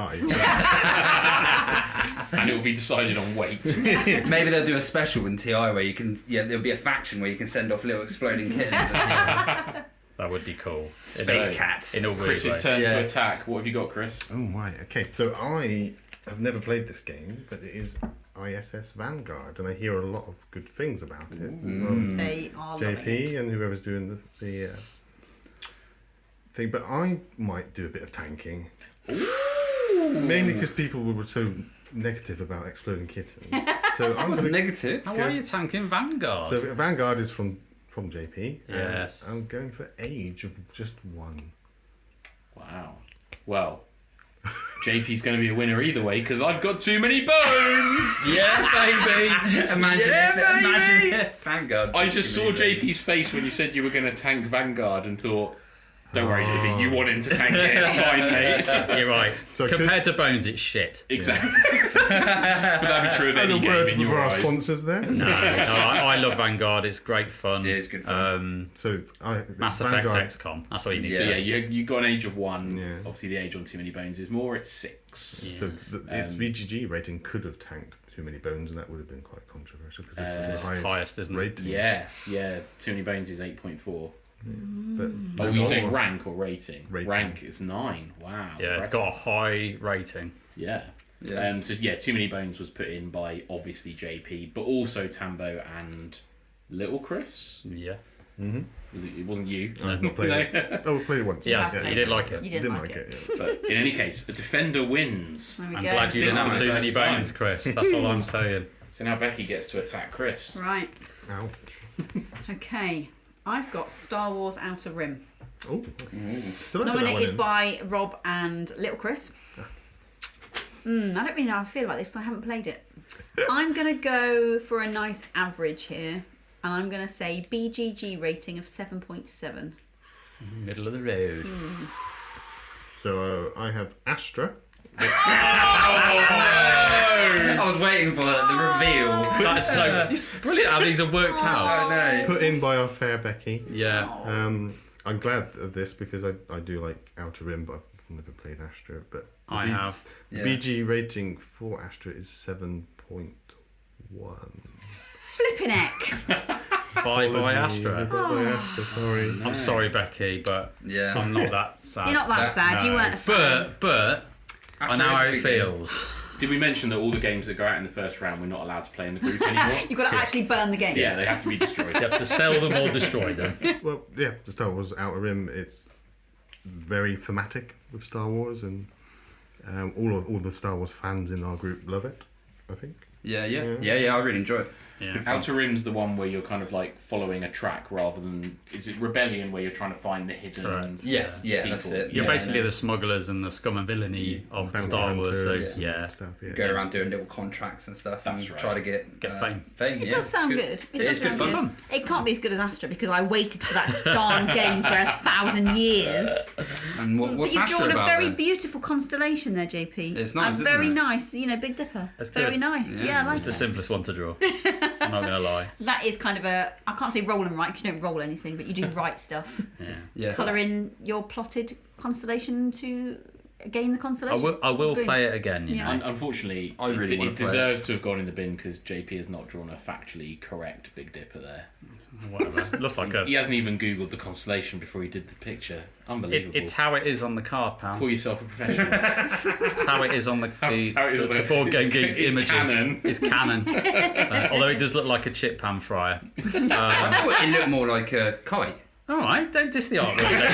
and it will be decided on weight. Maybe they'll do a special in TI where you can, there'll be a faction where you can send off little exploding kittens. That would be cool. Space So, cats. In a weird Chris's way. turn Yeah. to attack. What have you got, Chris? Oh, right. Okay, so I have never played this game, but it is ISS Vanguard, and I hear a lot of good things about it. From They are loving JP it. and whoever's doing the thing, but I might do a bit of tanking. Mainly because people were so negative about Exploding Kittens. So I'm That's going to... negative. How are you tanking Vanguard? So Vanguard is from JP. and Yes. I'm going for Age of just one. Wow. Well, JP's going to be a winner either way because I've got too many bones. Yeah, baby. Imagine it. Vanguard. I just saw JP's face when you said you were going to tank Vanguard and thought, don't worry, JP, you want him to tank it. It's fine, mate. You're right. So Compared to Bones, it's shit. Exactly. Would that be true of any And a game word in from your our eyes? sponsors there. No, I love Vanguard. It's great fun. It is good fun. So Mass Effect Vanguard, XCOM. That's all you need So to yeah, do. you got an age of 1. Yeah. Obviously, the age on Too Many Bones is more. It's 6. So its VGG rating could have tanked Too Many Bones, and that would have been quite controversial because this was It's the highest, highest, isn't it? rating. Yeah. Too Many Bones is 8.4. But Oh, were you saying rank or rating? Rating. Rank is 9. Wow. Yeah, it's impressive. got a high rating. Yeah. Yeah. So yeah, Too Many Bones was put in by obviously JP, but also Tambo and Little Chris. Yeah. It wasn't you. I've not played it. Oh, we played it once. Yeah, Yeah. you did like it. You Didn't didn't like like it. But in any case, a defender wins. There we I'm go. glad you didn't have Think too for the many first bones, Chris. That's all I'm saying. So now Becky gets to attack Chris. Right. Ow. Okay. I've got Star Wars Outer Rim. Oh. Did I put that one Nominated in? by Rob and Little Chris. I don't really know how I feel about this because I haven't played it. I'm going to go for a nice average here. And I'm going to say BGG rating of 7.7. Middle of the road. So I have Astra. I was waiting for the reveal. That's so it's brilliant how these are worked out. I know. Put in by our fair Becky. Yeah. I'm glad of this because I do like Outer Rim, but I've never played Astra. But the I have. Yeah. BG rating for Astra is 7.1. Flipping X. Bye bye Apology. Astra. Bye Astra, sorry. I'm sorry, Becky, but Yeah. I'm not that sad. You're not that sad. You No. weren't a fan. But I know how it feels. Did we mention that all the games that go out in the first round we're not allowed to play in the group anymore? You've got to actually burn the game. Yeah, they have to be destroyed. You have to sell them or destroy them. Well, yeah, the Star Wars Outer Rim, it's very thematic with Star Wars, and all the Star Wars fans in our group love it, I think. Yeah. I really enjoy it. Yeah. Outer Rim's the one where you're kind of like following a track rather than is it Rebellion where you're trying to find the hidden Correct. Yes, yeah, people? that's it. You're Yeah, basically the smugglers and the scum and villainy of Bounty Star Wars. So hunters yeah. and stuff, yeah. Go around doing little contracts and stuff That's and right. try to get Fame. It yeah. does sound It's good. It It does is good sound fun. It can't be as good as Astra because I waited for that darn game for 1,000 years. And But what's you've Astra drawn a about very then? beautiful constellation there, JP. It's nice, And isn't very it? nice. You know, Big Dipper. That's Very good. nice. Yeah, Yeah, I like It's the it. simplest one to draw. I'm not gonna lie. That is kind of a. I can't say roll and write because you don't roll anything, but you do write stuff. Yeah. Yeah. Colour in your plotted constellation to gain the consolation? I will Boom. play it again. You Yeah. know. Unfortunately, I really wanna it play it. deserves to have gone in the bin because JP has not drawn a factually correct Big Dipper there. Whatever. It looks like He hasn't even Googled the constellation before he did the picture. Unbelievable. It's how it is on the card, pal. Call yourself a professional. It's how it is on the It's how it is on the- board game it's images. canon. It's canon. Although it does look like a chip pan fryer. I thought it looked more like a kite. All right, don't diss the artwork. then.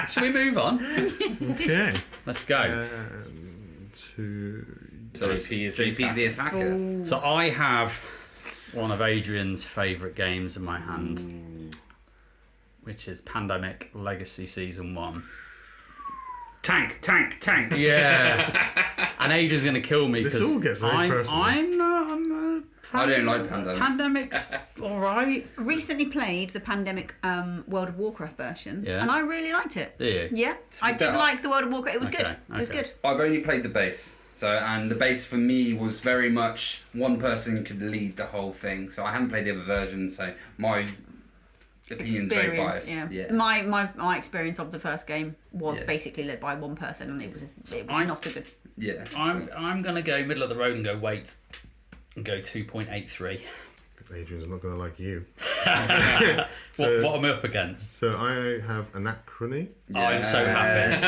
Shall we move on? Okay. Let's go. To So JP is the JP's the attacker. So I have one of Adrian's favourite games in my hand, which is Pandemic Legacy Season 1. Tank. Yeah. And Adrian's going to kill me This because all gets very personal. I'm I don't like Pandemic. Pandemic's all right. Recently played the Pandemic World of Warcraft version, Yeah. and I really liked it. Do you? Yeah, I did that- like the World of Warcraft. It was Okay, good. It was okay. good. I've only played the base. And the base for me was very much one person could lead the whole thing. So I haven't played the other version, so my opinion's very biased. Yeah. My experience of the first game was Yeah. basically led by one person, and it was not a good. Yeah. I'm going to go middle of the road and go wait and go 2.83. Adrian's not going to like you. What am I up against? So I have Anachrony, I'm so happy.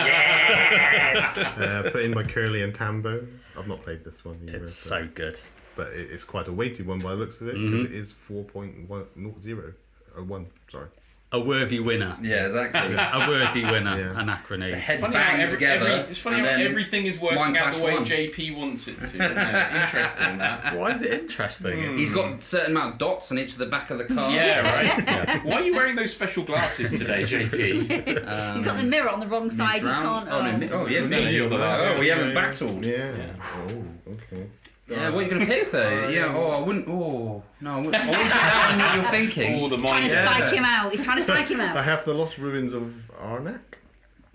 put in by Curly and Tambo. I've not played this one either. It's so good. But it's quite a weighty one by the looks of it, because it is 4.10. Sorry. A worthy winner. Yeah, exactly. A worthy winner. Yeah. Anachrony. Heads Funny how banged together. it's funny and how then everything is working Mind out Clash the way won. JP wants it to. Isn't it? Interesting that. Why is it interesting? He's got a certain amount of dots on each of the back of the card. Yeah, right. Why are you wearing those special glasses today, JP? He's got the mirror on the wrong side. You can't. Yeah, No, you're the last. Oh, we haven't battled. Yeah. Oh, okay. Yeah, what are you going to pick though? I wouldn't. Oh, no, I wouldn't put that on what you're thinking. All the Trying to mind. psych him out. He's trying to psych him I out. have the Lost Ruins of Arnak.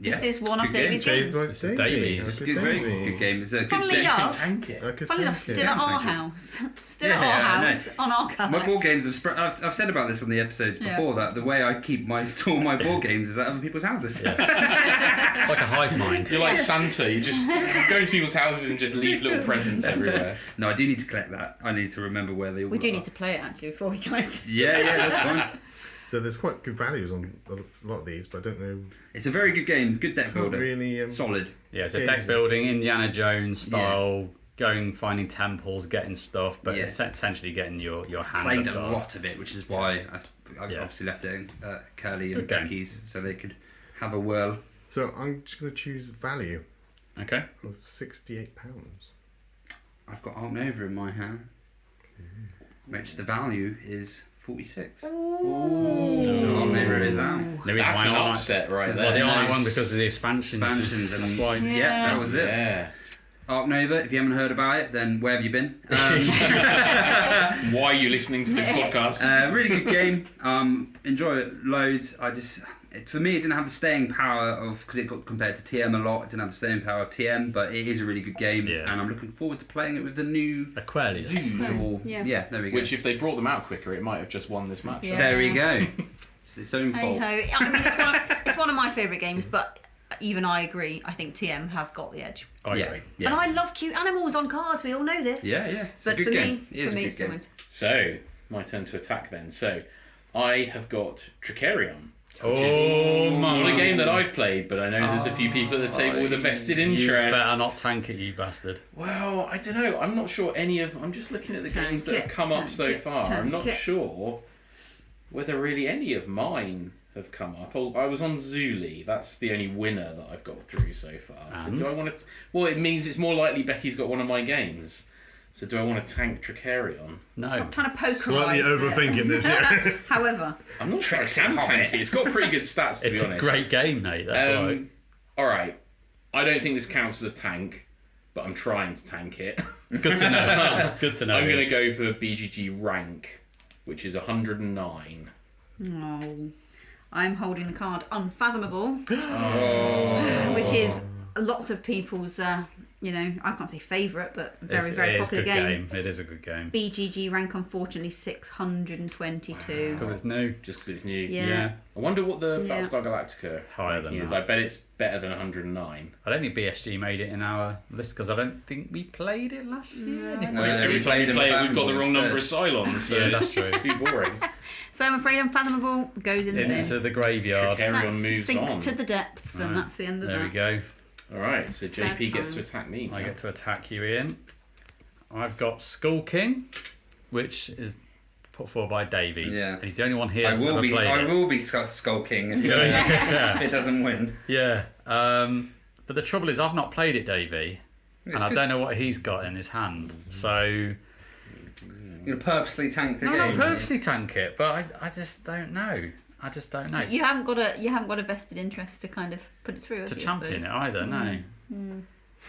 This is one of Good game. Davy's Chased games. by is Davey. Davy's. I could Good, very Davey. good game. It's a good Funnily game. enough, Tank it. I could Funny enough, tank it. still at our Thank you. house. Still at Yeah, our I know. house on our cards. My board games have I've said about this on the episodes Yeah. before that the way I store my board games is at other people's houses. It's like a hive mind. You're like Santa. You just go into people's houses and just leave little presents everywhere. No, I do need to collect that. I need to remember where they all We do are. need to play it actually before we close. Yeah, that's fine. So there's quite good values on a lot of these, but I don't know. It's a very good game. Good deck Can't builder. really. Solid. Yeah, it's a Jesus. deck building, Indiana Jones style, going, finding temples, getting stuff, but Yeah. it's essentially getting your hand Played of a God. lot of it, which is why I've Yeah. obviously left it at Curly and Good game. Becky's so they could have a whirl. So I'm just going to choose value Okay. of £68. I've got Alt Nova in my hand, which the value is 46. So Alt Nova is out. The reason That's why an I like- upset right Well, there. the only Nice. one because of the expansions. Expansions and That's why. Yeah, that was it. Yeah. Arc Nova, if you haven't heard about it, then where have you been? Why are you listening to this podcast? Really good game. Enjoy it loads. For me, it didn't have the staying power of, because it got compared to TM a lot, it didn't have the staying power of TM, but it is a really good game, Yeah. and I'm looking forward to playing it with the new Aquarius. Zoos. Or, Yeah. there we go. Which, if they brought them out quicker, it might have just won this match. Yeah. There we go. It's its own Hey fault. ho! I mean, it's one of my favourite games, but even I agree. I think TM has got the edge, I Yeah. agree. and I love cute animals on cards. We all know this. Yeah. It's But a good for game. me, It is a good it's game. Woods. So, my turn to attack then. So, I have got Tricarion. Oh, Not a game that I've played, but I know there's a few people at the table with a vested interest. You better not tank it, you bastard. Well, I don't know. I'm not sure any of. I'm just looking at the games that have come up so far. I'm not sure whether really any of mine have come up. I was on Zuli. That's the only winner that I've got through so far. So do I want to? Well, it means it's more likely Becky's got one of my games. So do I want to tank Tricarion? No. I'm trying to pokerise Slightly overthinking this, yeah. However, I'm not sure I can tank it. It's got pretty good stats, to It's be a honest. great game, mate. That's right. All right. I don't think this counts as a tank, but I'm trying to tank it. Good to know. Good to know. I'm going to go for BGG rank, which is 109. no, I'm holding the card Unfathomable, Oh. which is lots of people's you know, I can't say favourite, but very, It very is a popular good game. It is a good game. BGG rank, unfortunately, 622. Because it's new. Just because it's new. Yeah. I wonder what the Yeah. Battlestar Galactica Higher than ranking is. that. I bet it's better than 109. I don't think BSG made it in our list because I don't think we played it last year. And if No, we yeah, did- Every time we played play in it, we've got the wrong Unfathomable number of Cylons, so Yeah, it's that's true. too boring. So I'm afraid Unfathomable goes in the bin. into the graveyard. Tricarion That moves sinks on. to the depths, and Right. that's the end of There that. we go. Alright, so Sad JP gets to times. attack me. I now. get to attack you, Ian. I've got Skull King, which is put forward by Davey. Yeah. And he's the only one here I that's will ever be. played I it. will be skulking if, Yeah. if it doesn't win. Yeah. But the trouble is, I've not played it, Davey, It's and I good. don't know what he's got in his hand. So You're gonna purposely tank the no, game. not purposely tank it, but I just don't know. I just don't know. You haven't got a vested interest to kind of put it through. to have you, I champion suppose? it either. No.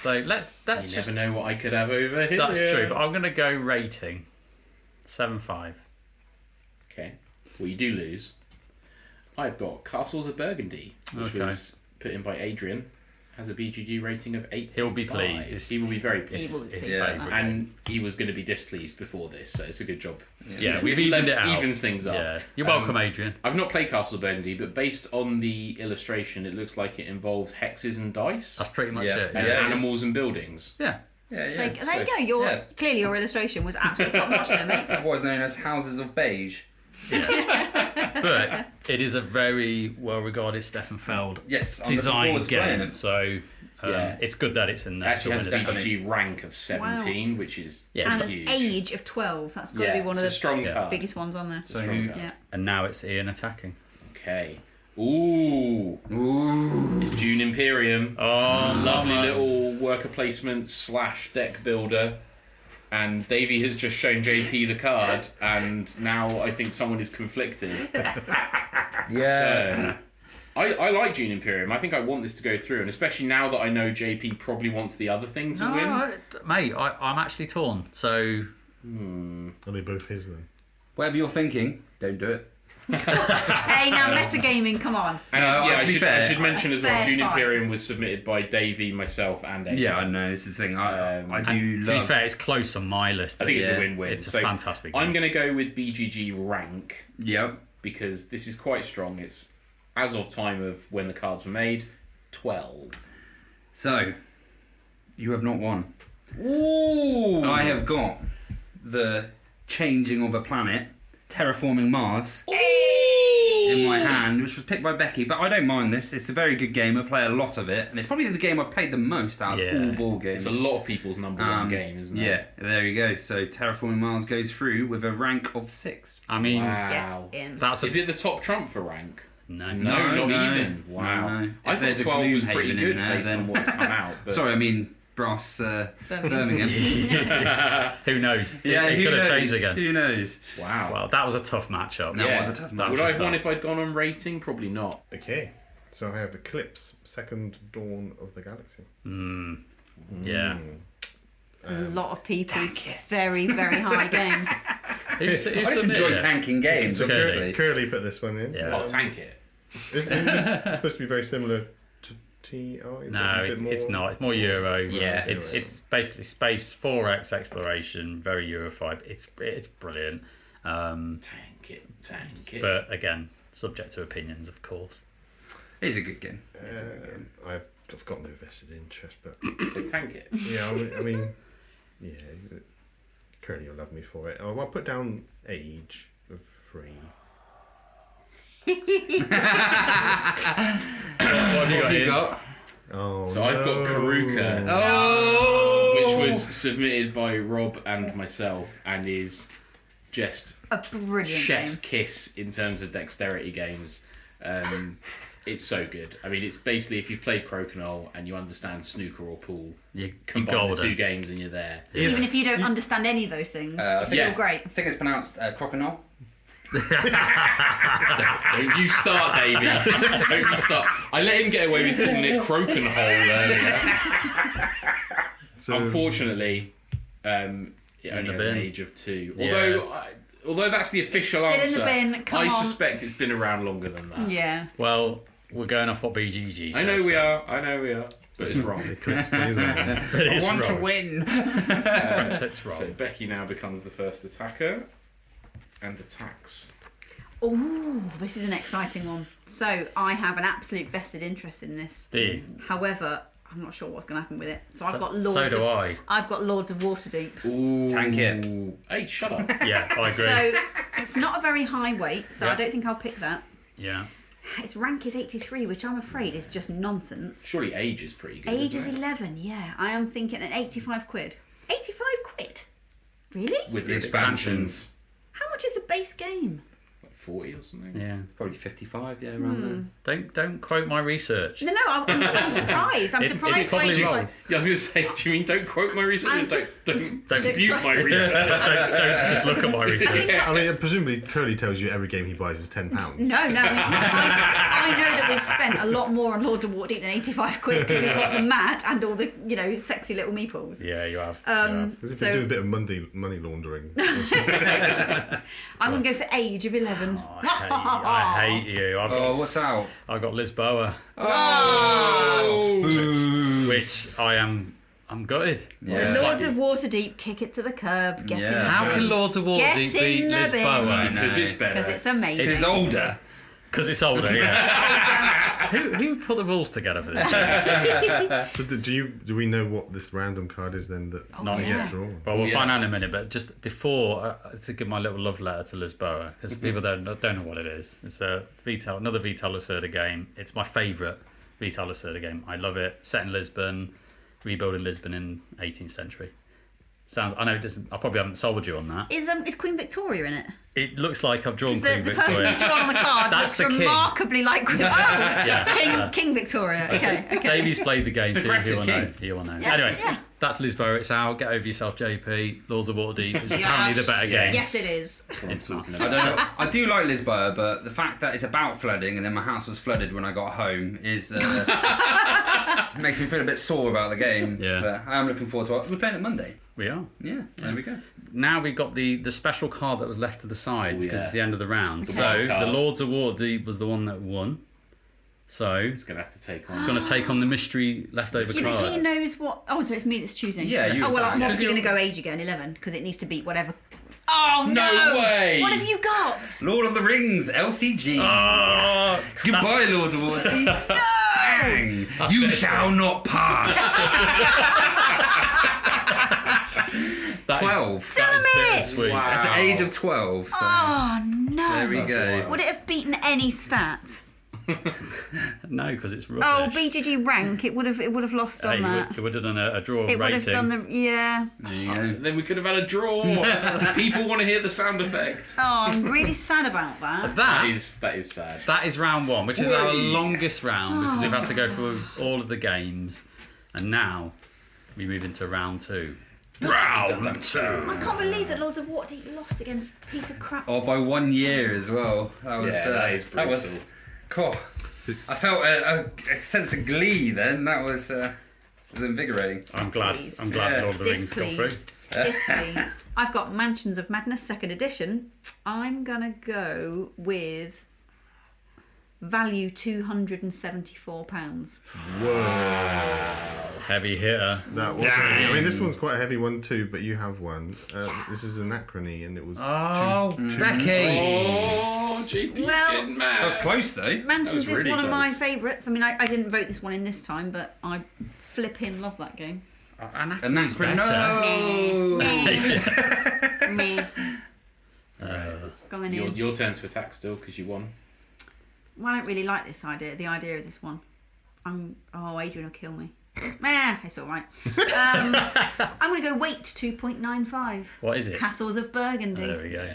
So let's You just. never know what I could have over here. That's true, but I'm going to go rating 7.5. Okay. Well, you do lose. I've got Castles of Burgundy, which Okay. was put in by Adrian. Has a BGG rating of 8. He'll be pleased. It's- He will be very He pleased. will be It's pleased yeah. about that. And he was going to be displeased before this, so it's a good job. Yeah, we've It's evened it out. Evens things up. Yeah, you're welcome, Adrian. I've not played Castle of Burgundy, but based on the illustration, it looks like it involves hexes and dice, That's pretty much Yeah. it. and Yeah. animals and buildings. Yeah. Yeah, yeah. There you So- go. Your yeah. clearly your illustration was absolutely top notch there, mate. Otherwise known as Houses of Beige. But it is a very well regarded Stefan Feld Yes, I'm looking design forward to playing game. it. So Yeah. it's good that it's in It there. actually to has a win as well. BGG rank of 17, which is Yeah, And it's an huge. age of 12. That's got to Yeah, be one it's of a the strong Yeah. card. biggest ones on there. It's a strong who- card. Yeah. And now it's Ian attacking. Okay. Ooh. Ooh. It's Dune Imperium. Oh, Lovely little worker placement / deck builder. And Davey has just shown JP the card, and now I think someone is conflicted. Yeah. So, I like Dune Imperium. I think I want this to go through, and especially now that I know JP probably wants the other thing to win. Mate, I'm actually torn. So Are they both his then? Whatever you're thinking, don't do it. Hey, now metagaming, come on. And No, yeah, to be fair, I should mention as well, fair Dune fight. Imperium was submitted by Davey, myself, and Adrian. Yeah, I know. This is the thing. I And do and to be love. fair, it's close on my list. I think it's Yeah, a win-win. It's a So fantastic I'm game. going to go with BGG rank, Yep. because this is quite strong. It's, as of time of when the cards were made, 12. So, you have not won. Ooh! I have got the changing of a planet, terraforming Mars, in my hand, which was picked by Becky. But I don't mind this. It's a very good game. I play a lot of it, and it's probably the game I've played the most out of Yeah. all board games. It's a lot of people's number one game, isn't it? Yeah, there you go. So terraforming Mars goes through with a rank of 6. I mean, Wow. Get in. that's a Is it the top trump for rank? no. No, not even. Wow. No. I If thought there's a 12 was Gloomhaven pretty in good there, based then- on what had come out. But Sorry, I mean Brass Birmingham. Who knows? Yeah, it who could have knows? changed again. Who knows? Wow. Well, that was a tough matchup. That Yeah. was a tough That match. Would was I have won tough. if I'd gone on rating? Probably not. Okay. So I have Eclipse, Second Dawn of the Galaxy. Yeah. A lot of people's very, very high game. Who's I just submitted enjoy it? tanking games, So Curly. obviously. Curly put this one in. Yeah. I'll tank it. Isn't this supposed to be very similar to TI? No, it's not. It's more Euro. Yeah. It's basically space 4X exploration, very Eurofied. It's brilliant. Tank it. But again, subject to opinions, of course. It's a good game. It's a good game. I've got no vested interest, but So tank it. yeah, I mean, yeah, Curly will love me for it. I'll put down age of 3. What have you got? Oh, So I've got Karuka. Oh! Which was submitted by Rob and myself, and is just A brilliant chef's game. kiss in terms of dexterity games. It's so good. I mean, it's basically if you've played Crokinole and you understand snooker or pool, You're combine the two golden. games and you're there. Even if you don't understand any of those things, I it's think still great. I think it's pronounced Crokinole. Don't you start, Davey. Don't you start. I let him get away with calling it Crokinole earlier. So, Unfortunately, it only the has an bin. age of 2. Yeah. Although that's the official Still in answer, the bin, come I on. suspect it's been around longer than that. Yeah. Well, we're going off what BGG says. I know we are. So but it's wrong. It clicked me, isn't it? It is I want to wrong. win. It's wrong. So Becky now becomes the first attacker and attacks. Oh, this is an exciting one. So I have an absolute vested interest in this. Do you? However, I'm not sure what's going to happen with it. So I've got So Lords. do of, I. I've got Lords of Waterdeep. Ooh. Tank it. Hey, shut up. Yeah, I agree. So it's not a very high weight, so Yeah. I don't think I'll pick that. Yeah. Its rank is 83, which I'm afraid is just nonsense. Surely age is pretty good. Age is isn't it? 11, yeah. I am thinking at 85 quid. 85 quid? Really? With The the expansions. expansions. How much is the base game? Like 40 or something. Yeah. Probably 55, yeah, around Don't quote my research. No, I'm surprised. I'm It's surprised by probably 85. wrong. Yeah, I was going to say, do you mean don't quote my research? I'm Don't Don't dispute trust my it. research. don't just look at my research. I mean, presumably Curly tells you every game he buys is £10. No, I know that we've spent a lot more on Lords of Waterdeep than 85 quid because we've got the mat and all the, sexy little meeples. Yeah, you have. As if So- they're doing a bit of money laundering. I'm going to go for age of 11. I hate you. I've got, Oh, what's out? I've got Lisboa, Oh! which I'm gutted. Yeah. So Lords of Waterdeep, kick it to the curb, get in Yeah. the How can Lords of Waterdeep Get in beat the bin. Lisboa? Because it's better. because it's amazing. It is older. Because it's older, yeah. who put the rules together for this? So do we know what this random card is then that Not we yeah. get drawn? Well, we'll Yeah. find out in a minute, but just before, to give my little love letter to Lisboa, because people don't know what it is. It's another Vital Lacerda game. It's my favourite Vital Lacerda game. I love it. Set in Lisbon, rebuilding Lisbon in 18th century. I know it doesn't. I probably haven't sold you on that. Is Queen Victoria in it? It looks like I've drawn Because Queen the person Victoria. who's drawn on the card That's looks the king. remarkably like Queen. Oh, Yeah. King Victoria. Okay. Davy's played the game, It's so Progressive he will know. King. He will know. Yeah, Anyway, yeah. that's Lisboa. It's out. Get over yourself, JP. Lords of Waterdeep is apparently the better game. Yes, it is. It's not. I don't know. I do like Lisboa, but the fact that it's about flooding and then my house was flooded when I got home is makes me feel a bit sore about the game. Yeah. But I am looking forward to it. We're playing it Monday. We are. Yeah, there we go. Now we've got the special card that was left to the side Oh, because yeah. it's the end of the round. The So wild card. the Lords of Waterdeep was the one that won. So It's going to have to take on. it's going to take on the mystery leftover Yeah, but he card. knows what. Oh, so it's me that's choosing. Yeah, you Oh well, attack. I'm obviously Because going to go age again, 11, because it needs to beat whatever. Oh no! No way! What have you got? Lord of the Rings, LCG. Oh, Goodbye, Lord of Waterdeep. No! Bang! You shall not pass. that is- 12. That is Damn it! bittersweet. Wow. That's the age of 12. So. Oh no! There we That's go. wild. Would it have beaten any stat? No, because it's Oh, rubbish. BGG rank. It would have lost on that. It would have done a draw It would rating. have done the yeah. There you go. Then we could have had a draw. People want to hear the sound effect. Oh, I'm really sad about that. That is sad. That is round one, which is our Whee! longest round because we've had to go through all of the games, and now we move into round two. Round two. I can't believe that Lords of Waterdeep lost against Peter Crap. Oh, by 1 year as well. That was. Yeah, that is That was. brutal. Cool. I felt a sense of glee then. That was invigorating. I'm glad. Please. I'm glad Yeah. Lord of the Rings got through. Displeased. I've got Mansions of Madness, 2nd edition. I'm gonna go with value £274. Heavy hitter. That was. I mean, this one's quite a heavy one too, but you have one. This is Anachrony, and it was. Oh, Becky. Oh, JP's Well- getting That was mad. close though. Mansions really is one of my close. favourites. I mean, I didn't vote this one in this time, but I flipping love that game. And that's better. no. Me. Uh, Going in. Your turn to attack still because you won. Well, I don't really like this idea. The idea of this one. Adrian will kill me. It's all right. I'm going to go weight 2.95. what is it? Castles of Burgundy. Oh, there we go.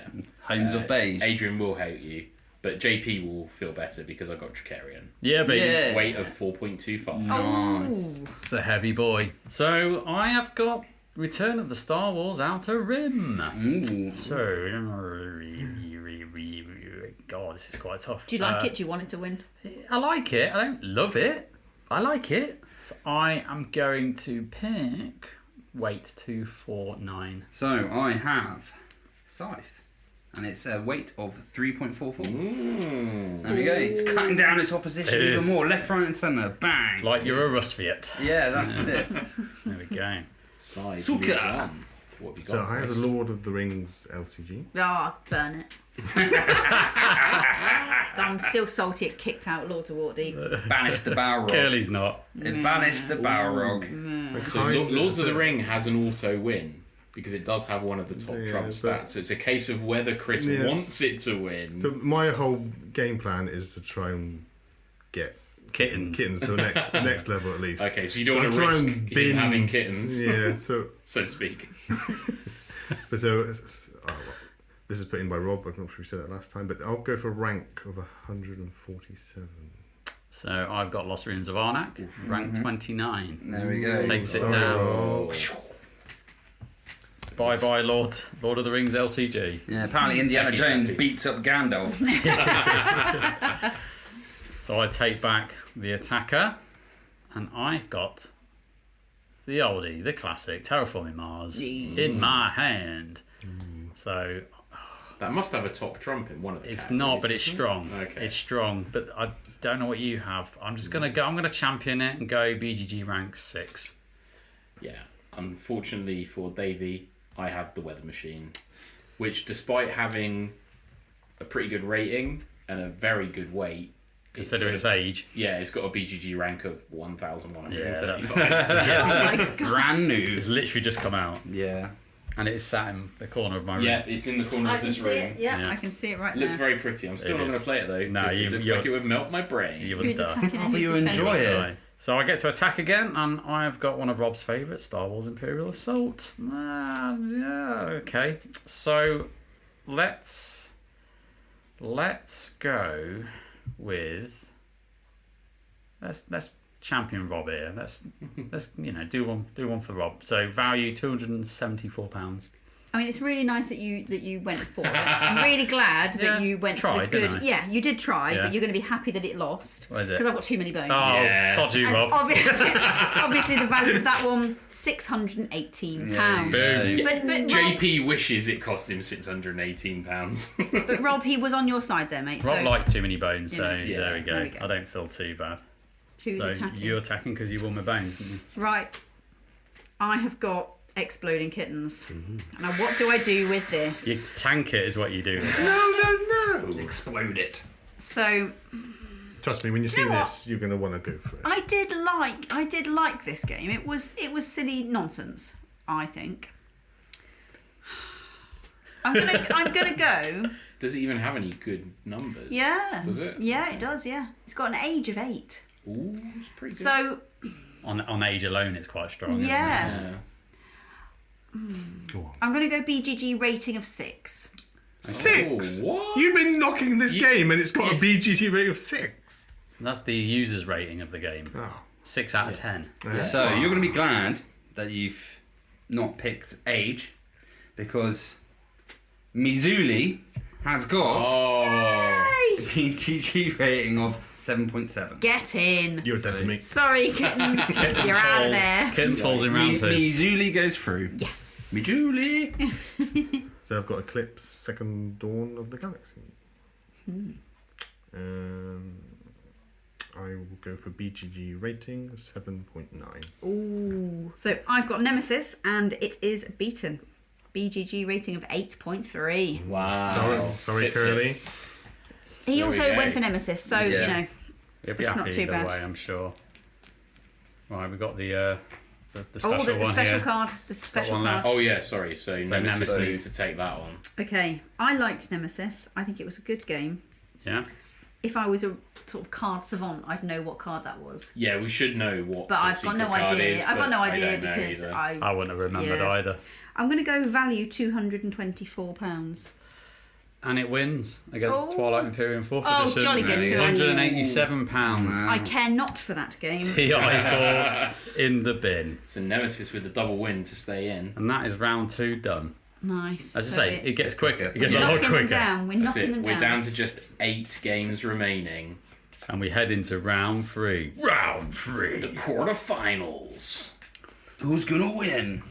Homes of Beige. Adrian will hate you, but JP will feel better because I got Tricarian. Yeah, baby. Yeah. Weight of 4.25. Nice. Ooh. It's a heavy boy. So I have got Return of the Star Wars Outer Rim. Ooh. So, God, this is quite tough. Do you like it? Do you want it to win? I like it. I don't love it. I like it. I am going to pick weight 249. So I have Scythe. and it's a weight of 3.44. Mm. There we go. It's cutting down its opposition It even is. more. Left, right, and centre. Bang. Like you're a Rusviet. Yeah, that's it. There we go. Side Suka. moves on. What have you got? So I have Kris? the Lord of the Rings LCG. Ah, burn it. I'm still salty it kicked out Lord of Waterdeep. Banished the Balrog. Curly's not. It banished the Balrog. So Lords of the Ring has an auto win because it does have one of the top Yeah, trump but- stats. So it's a case of whether Kris Yes. wants it to win. So my whole game plan is to try and get Kittens. kittens to the next level at least. Okay, so you don't So want to I'm risk trying him bins. having kittens, Yeah, so so to speak. this is put in by Rob. I don't know if we said that last time, but I'll go for a rank of 147. So I've got Lost Ruins of Arnak, rank 29. There we go. Takes it Sorry, down. Rob. Bye bye, Lord of the Rings LCG. Yeah, apparently Indiana Becky Jones Sappy. beats up Gandalf. So I take back the attacker, and I've got the oldie, the classic, Terraforming Mars in my hand. So That must have a top trump in one of the it's categories, not, but it's doesn't it? strong. Okay. It's strong, but I don't know what you have. I'm just gonna go. I'm gonna champion it and go BGG rank 6. Yeah. Unfortunately for Davey, I have the Weather Machine, which despite having a pretty good rating and a very good weight, Considering its age. Yeah, it's got a BGG rank of 1,135. Oh my god. Brand new. It's literally just come out, Yeah. and it's sat in the corner of my room. Yeah, it's in the corner I of can this see room. it. Yeah, Yeah. I can see it right It looks there. very pretty. I'm still It not going is. to play it though. No, 'cause you- it looks you're- like it would melt my brain. You would Who's die. attacking and but who's you defending? enjoy it. Right. So I get to attack again, and I've got one of Rob's favourites, Star Wars Imperial Assault. Yeah, okay. So let's go with let's champion Rob here. Let's do one for Rob. So value £274. I mean, it's really nice that you went for it. I'm really glad that Yeah, you went for tried, the didn't good. I? Yeah, you did try, Yeah. but you're going to be happy that it lost What is it? because I've got too many bones. Oh, Yeah. sod you, And Rob. obviously, the value of that one, £618. Boom. But Rob, JP wishes it cost him £618. but Rob, he was on your side there, mate. Rob so likes too many bones, so Yeah. there we go. There we go. I don't feel too bad. who's So attacking? you're attacking because you won my bones, didn't you? Right. I have got exploding kittens. Now, what do I do with this? You tank it is what you do. No. Explode it. So Trust me, when you see You know this, you're going to want to go for it. I did like this game. It was silly nonsense, I think. I'm gonna go. Does it even have any good numbers? Yeah. Does it? Yeah, it does. Yeah, it's got an age of 8. Ooh, it's pretty good. So On age alone, it's quite strong. Isn't yeah, yeah. Go on. I'm gonna go BGG rating of 6. 6? Oh, what? You've been knocking this You- game and it's got a BGT rate of 6. it? That's the user's rating of the game. Oh. 6 out of 10. So you're going to be glad that you've not picked age, because Mizuli has got Oh. a BGG rating of 7.7. Get in. You're dead to me. Sorry, kittens. You're out of there. Kittens falls in round 2. Mizuli goes through. Yes. Mizuli. So I've got Eclipse, Second Dawn of the Galaxy. I will go for BGG rating of 7.9. Ooh. So I've got Nemesis, and it is beaten. BGG rating of 8.3. Wow. Sorry, Hits Curly. He There we also go. went for Nemesis, so you Yeah. know. He'll be It's happy not too either bad. way, I'm sure. Right, we've got the Oh, special the one special here. card. The special one card. left. Oh yeah, sorry. So Nemesis Nemesis. needs to take that one. Okay, I liked Nemesis. I think it was a good game. Yeah. If I was a sort of card savant, I'd know what card that was. Yeah, we should know what. But the I've got no secret card idea. is, I've got but no I idea don't know because either. I wouldn't have remembered Yeah. either. I'm going to go value £224. And it wins against Oh. Twilight Imperium 4th Oh, edition. jolly good. £187. I care not for that game. TI4 in the bin. It's a Nemesis with a double win to stay in. And that is round 2 done. Nice. As I So say, it gets quicker. It gets we're a lot knocking them quicker. down. We're That's knocking it. them We're down. down to just 8 games remaining. And we head into round 3. Round 3. The quarterfinals. Who's going to win?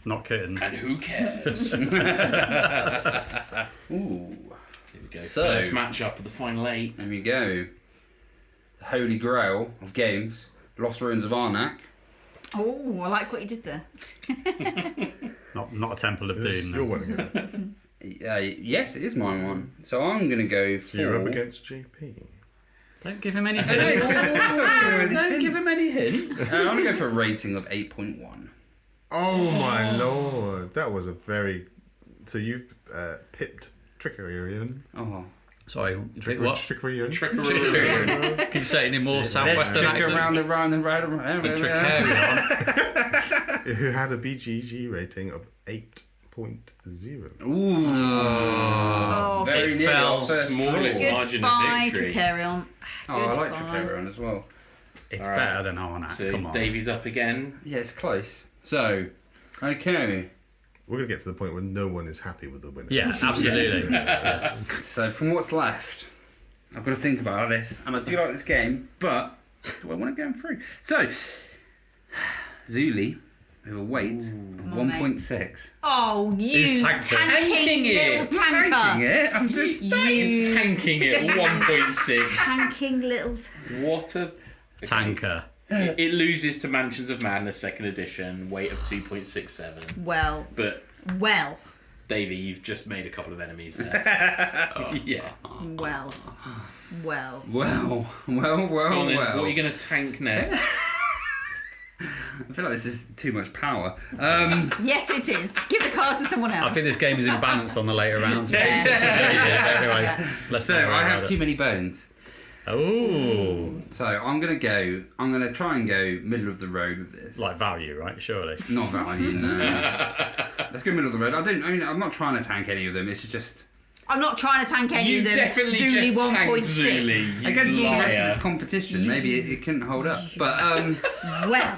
Not kidding. And who cares? Here Ooh. we go. So- First matchup of the final 8. There we go. The holy grail of games. Lost Ruins of Arnak. Oh, I like what you did there. Not a Temple of This is Doom. your No. one again. Yes, it is my one. So I'm going to go for... You're up against JP. Don't give him any Hey, hints. don't give him any hints. I'm going to go for a rating of 8.1. Oh my lord, that was a very. So you've pipped Trickerion. Oh. Sorry, what? Trickerion. Can you say it in a more Let's southwestern trick accent? around and round and round and round. Tricarion. Who had a BGG rating of 8.0. Ooh. Oh, Very it nearly fell our first smallest draw. margin of Goodbye, victory. Tricarion. Oh, I like Goodbye. Tricarion as well. It's All right. better than Arnak. So Come on. Davey's up again. Yeah, it's close. So, okay. We're going to get to the point where no one is happy with the winner. Yeah, absolutely. So, from what's left, I've got to think about this. And I do like this game, but do I want to go through? So, Zuli, with a weight of on, mate. 1.6. Oh, you tanked it. tanking little Tanking tanker. it? I'm just... He's tanking it 1.6. Tanking little... What a Tanker. It loses to Mansions of Madness 2nd edition, weight of 2.67. Well, But Davey, you've just made a couple of enemies there. Yeah. well. Well. Go on then, what are you going to tank next? I feel like this is too much power. Yes, it is. Give the cards to someone else. I think this game is in balance on the later rounds. Yeah. Anyway, let's So, not worry I about have it. too many bones. Oh, So, I'm going to try and go middle of the road with this. like value, right? Surely. Not value, no. Let's go middle of the road. I'm not trying to tank any of them. It's just I'm not trying to tank any You of them. definitely Zuli just tanked 1.6. Zuli. You against all the rest of liar. this competition. Maybe it couldn't hold up. But Well.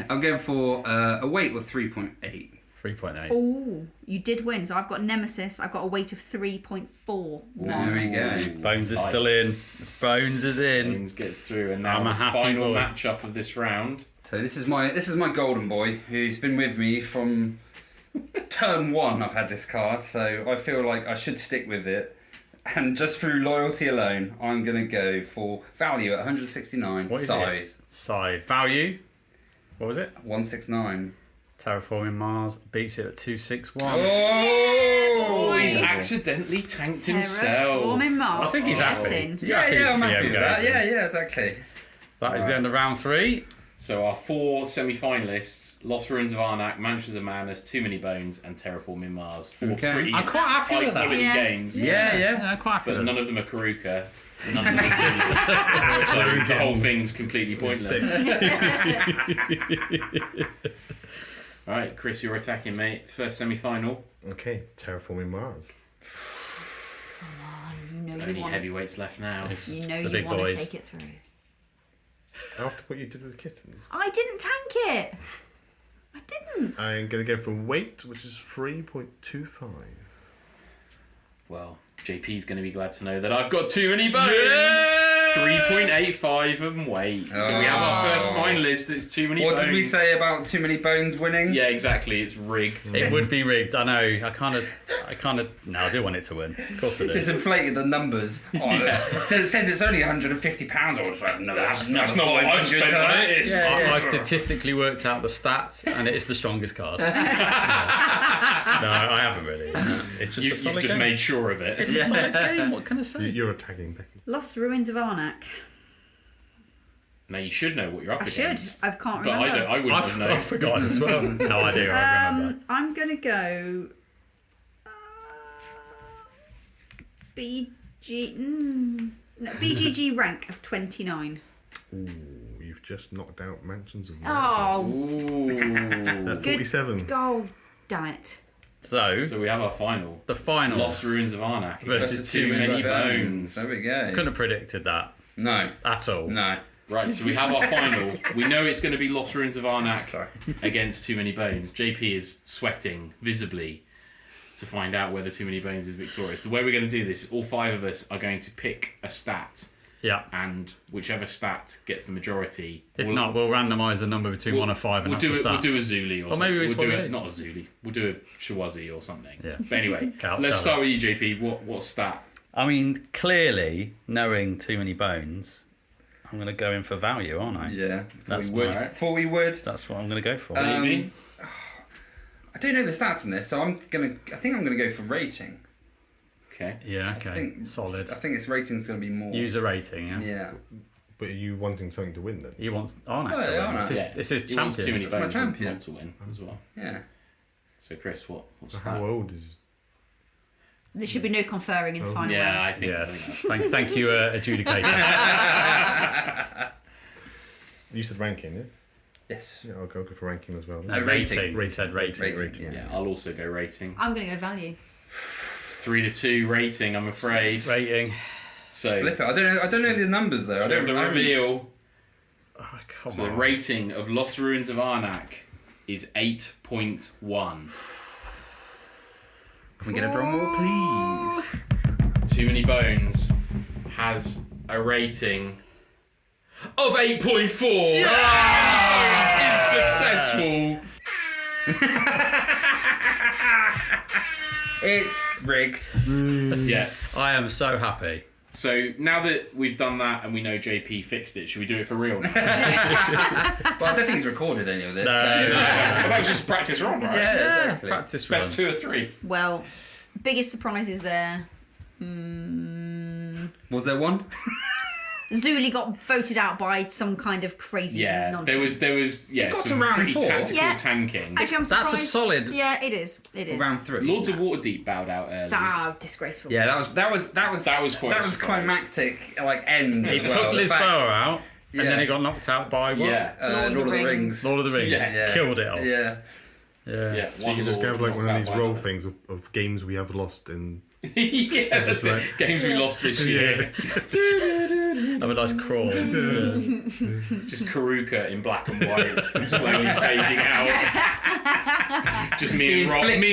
I'm going for a weight of 3.8. 3.8. Oh, you did win. So I've got Nemesis. I've got a weight of 3.4. There we go. Bones is still in. Bones is in. Bones gets through, and now I'm a the happy final boy. matchup of this round. So this is my golden boy who's been with me from turn 1. I've had this card, so I feel like I should stick with it. And just through loyalty alone, I'm going to go for value at 169. What is Scythe. it? Side. Value? What was it? 169. Terraforming Mars beats it at 261. Oh! He's accidentally tanked himself. Terraforming Mars. I think he's happy. Getting. You're happy I'm to happy see with how it that. goes, Yeah, exactly. That is the end of round 3. So our 4 semi-finalists: Lost Ruins of Arnak, Mansions of Madness, Too Many Bones, and Terraforming Mars. 4 Okay. pretty I'm quite happy with that. high-quality Yeah. games. Yeah. I'm quite happy But with none it. of them are Karuka. None of them are good. So the whole thing's completely pointless. Alright, Kris, you're attacking, mate. First semi-final. Okay, Terraforming Mars. You know Only you want. heavyweights left now. You know The you big want to boys. take it through. After what you did with kittens. I didn't tank it. I didn't. I'm going to go for weight, which is 3.25. Well, JP's going to be glad to know that I've got too many bones. 3.85 of weight. So we have our first finalist. It's too many bones. What did we say about too many bones winning? Yeah, exactly. It's rigged. It would be rigged. I know. I kind of. No, I do want it to win. Of course I It's do. inflated the numbers. It says it's only £150. I was like, no, that's That's not what I've spent on it. It's I've statistically worked out the stats, and it is the strongest card. No, I haven't really. It's just a You've solid just game. made sure of it. It's a solid game. What can I say? You're attacking Becky. Lost Ruins of Arnak. Now you should know what you're up I should. against. I can't But remember. I don't. I wouldn't have known. I've forgotten as well. No idea. I remember. I'm gonna go. BGG rank of 29. Ooh, you've just knocked out Mansions of Oh, Ooh. At 47. oh, damn it. So So we have our final. the final. Lost Ruins of Arnak Versus Too Many Bones. There we go. Couldn't have predicted that No. at all. No. Right, so we have our final. We know it's going to be Lost Ruins of Arnak Sorry. against Too Many Bones. JP is sweating visibly to find out whether Too Many Bones is victorious. The way we're going to do this is all 5 of us are going to pick a stat Yeah. And whichever stat gets the majority. If not, we'll randomise the number between 1 and 5, and we'll that's do the it. stat. We'll do a Zuli or something. maybe we'll do it. it. Not a Zuli. We'll do a Shawazi or something. Yeah. But anyway, let's start with you, JP. What stat? I mean, clearly, knowing Too Many Bones, I'm going to go in for value, aren't I? Yeah, That's right. Thought we would. That's what I'm going to go for. Davey? I don't know the stats on this, so I think I'm gonna go for rating. Okay. Yeah, okay. I think, Solid. I think its rating's gonna be more. User rating, yeah? Yeah. But are you wanting something to win then? He wants Arnak Oh, to yeah, win. Arnak. This is He wants Too champion. Many That's my Bones champion. not to win as well. Yeah. So Chris, what So stat? how old is? There should be no conferring in the final Yeah, round. I think. Yes. Thank you, adjudicator. You said ranking, yeah? Yes. Yeah, I'll go for ranking as well. No, rating. He said rating. Rating. Yeah, I'll also go rating. I'm going to go value. It's 3-2 rating, I'm afraid. Rating. So Flip it. I don't know the numbers though. I we have don't. the I reveal. Oh, come So the on. rating of Lost Ruins of Arnak is 8.1. Can we get a drum roll, please? Too Many Bones has a rating of 8.4. It is successful. It's rigged. Yeah. I am so happy. So now that we've done that and we know JP fixed it, should we do it for real now? But I don't think he's recorded any of this. No. So. Well, that was just practice run, right? Yeah, exactly. Practice run. Best 2 or 3. Well, biggest surprises there. Was there one? Zuli got voted out by some kind of crazy Yeah, nonsense. there was got some to round pretty 4. tactical Yeah. tanking. Actually, I'm surprised. That's a solid. Yeah, it is. It is. Round 3. Lords of Waterdeep bowed out early. Ah, disgraceful. Yeah, that was quite a surprise. climactic end. He as took well. Liz In fact, Bower out, and Yeah. then he got knocked out by what? Yeah. Lord of the Rings. Lord of the Rings. Yeah. Killed it all. Yeah. Yeah, So you just have like one of these roll things of games we have lost in. Yeah, that's just it. like- Games we lost this year. Have a nice crawl. Just Karuka in black and white, slowly fading out. Just me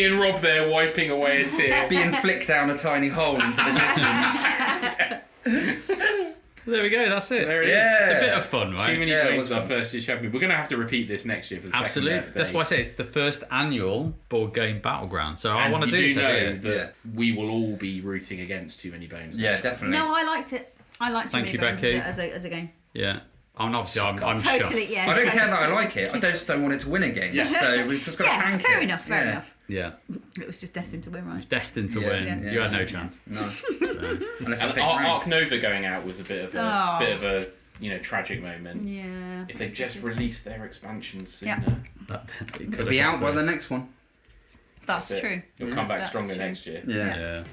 and Rob there wiping away a tear. Being flicked down a tiny hole into the distance. There we go, that's it. There it is. Yeah. It's a bit of fun, right? Too Many Yeah, it Bones was our fun. first year champion. We're going to have to repeat this next year for the Absolutely. second birthday. That's why I say it's the first annual board game battleground. So I And want to you do do so. know Yeah. that we will all be rooting against Too Many Bones. Yeah, definitely. No, I liked it. I liked Too Thank Many you, Bones Becky. as a game. Yeah. I'm obviously I'm Totally, shocked. yeah. I don't care that I totally. like it. I just don't want it to win again. Yeah. So we've just got to Yeah, tank fair it. enough, fair enough. Yeah. It was just destined to win, right? It's destined to Yeah, win. yeah, You had no yeah. chance. No. So, Unless I And pick rank. Ark Nova going out was a bit of a Oh. tragic moment. Yeah. If they just released their expansions sooner, Yeah. but it could It'll be out by the next one. That's it. true. You'll come back That's stronger true. next year. Yeah. Yeah.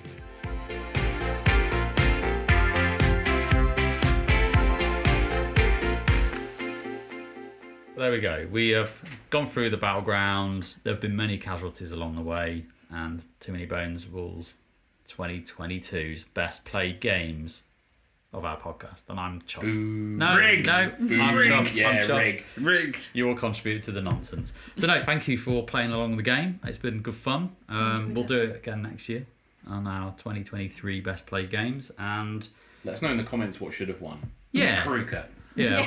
There we go. We have gone through the battleground. There have been many casualties along the way, and Too Many Bones rules 2022's best played games of our podcast. And I'm chuffed. No, Rigged. no, Boo. I'm Rigged. chuffed. Yeah, I'm chuffed. rigged. Rigged. You all contributed to the nonsense. So no, thank you for playing along the game. It's been good fun. We'll do it again next year on our 2023 best played games. And Let us know in the comments what should have won. yeah, Karuka. yeah,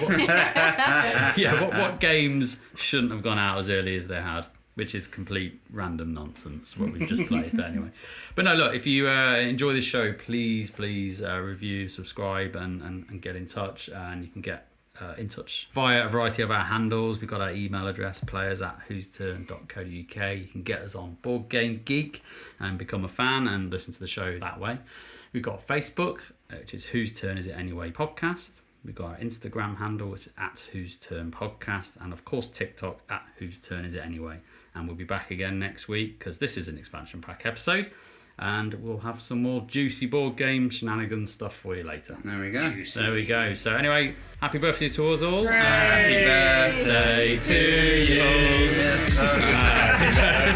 what games shouldn't have gone out as early as they had, which is complete random nonsense what we've just played. But anyway, but no, look, if you enjoy this show, please review, subscribe, and get in touch. And you can get in touch via a variety of our handles. We've got our email address, players@whosturn.co.uk. You can get us on Board Game Geek and become a fan and listen to the show that way. We've got Facebook, which is Whose Turn Is It Anyway podcast. We've got our Instagram handle, which is @WhoseTurnPodcast, and of course TikTok @Whose Turn Is It Anyway. And we'll be back again next week because this is an expansion pack episode, and we'll have some more juicy board game shenanigans stuff for you later. There we go. There we go. So anyway, happy birthday to us all. Happy birthday to you. Yes, Happy birthday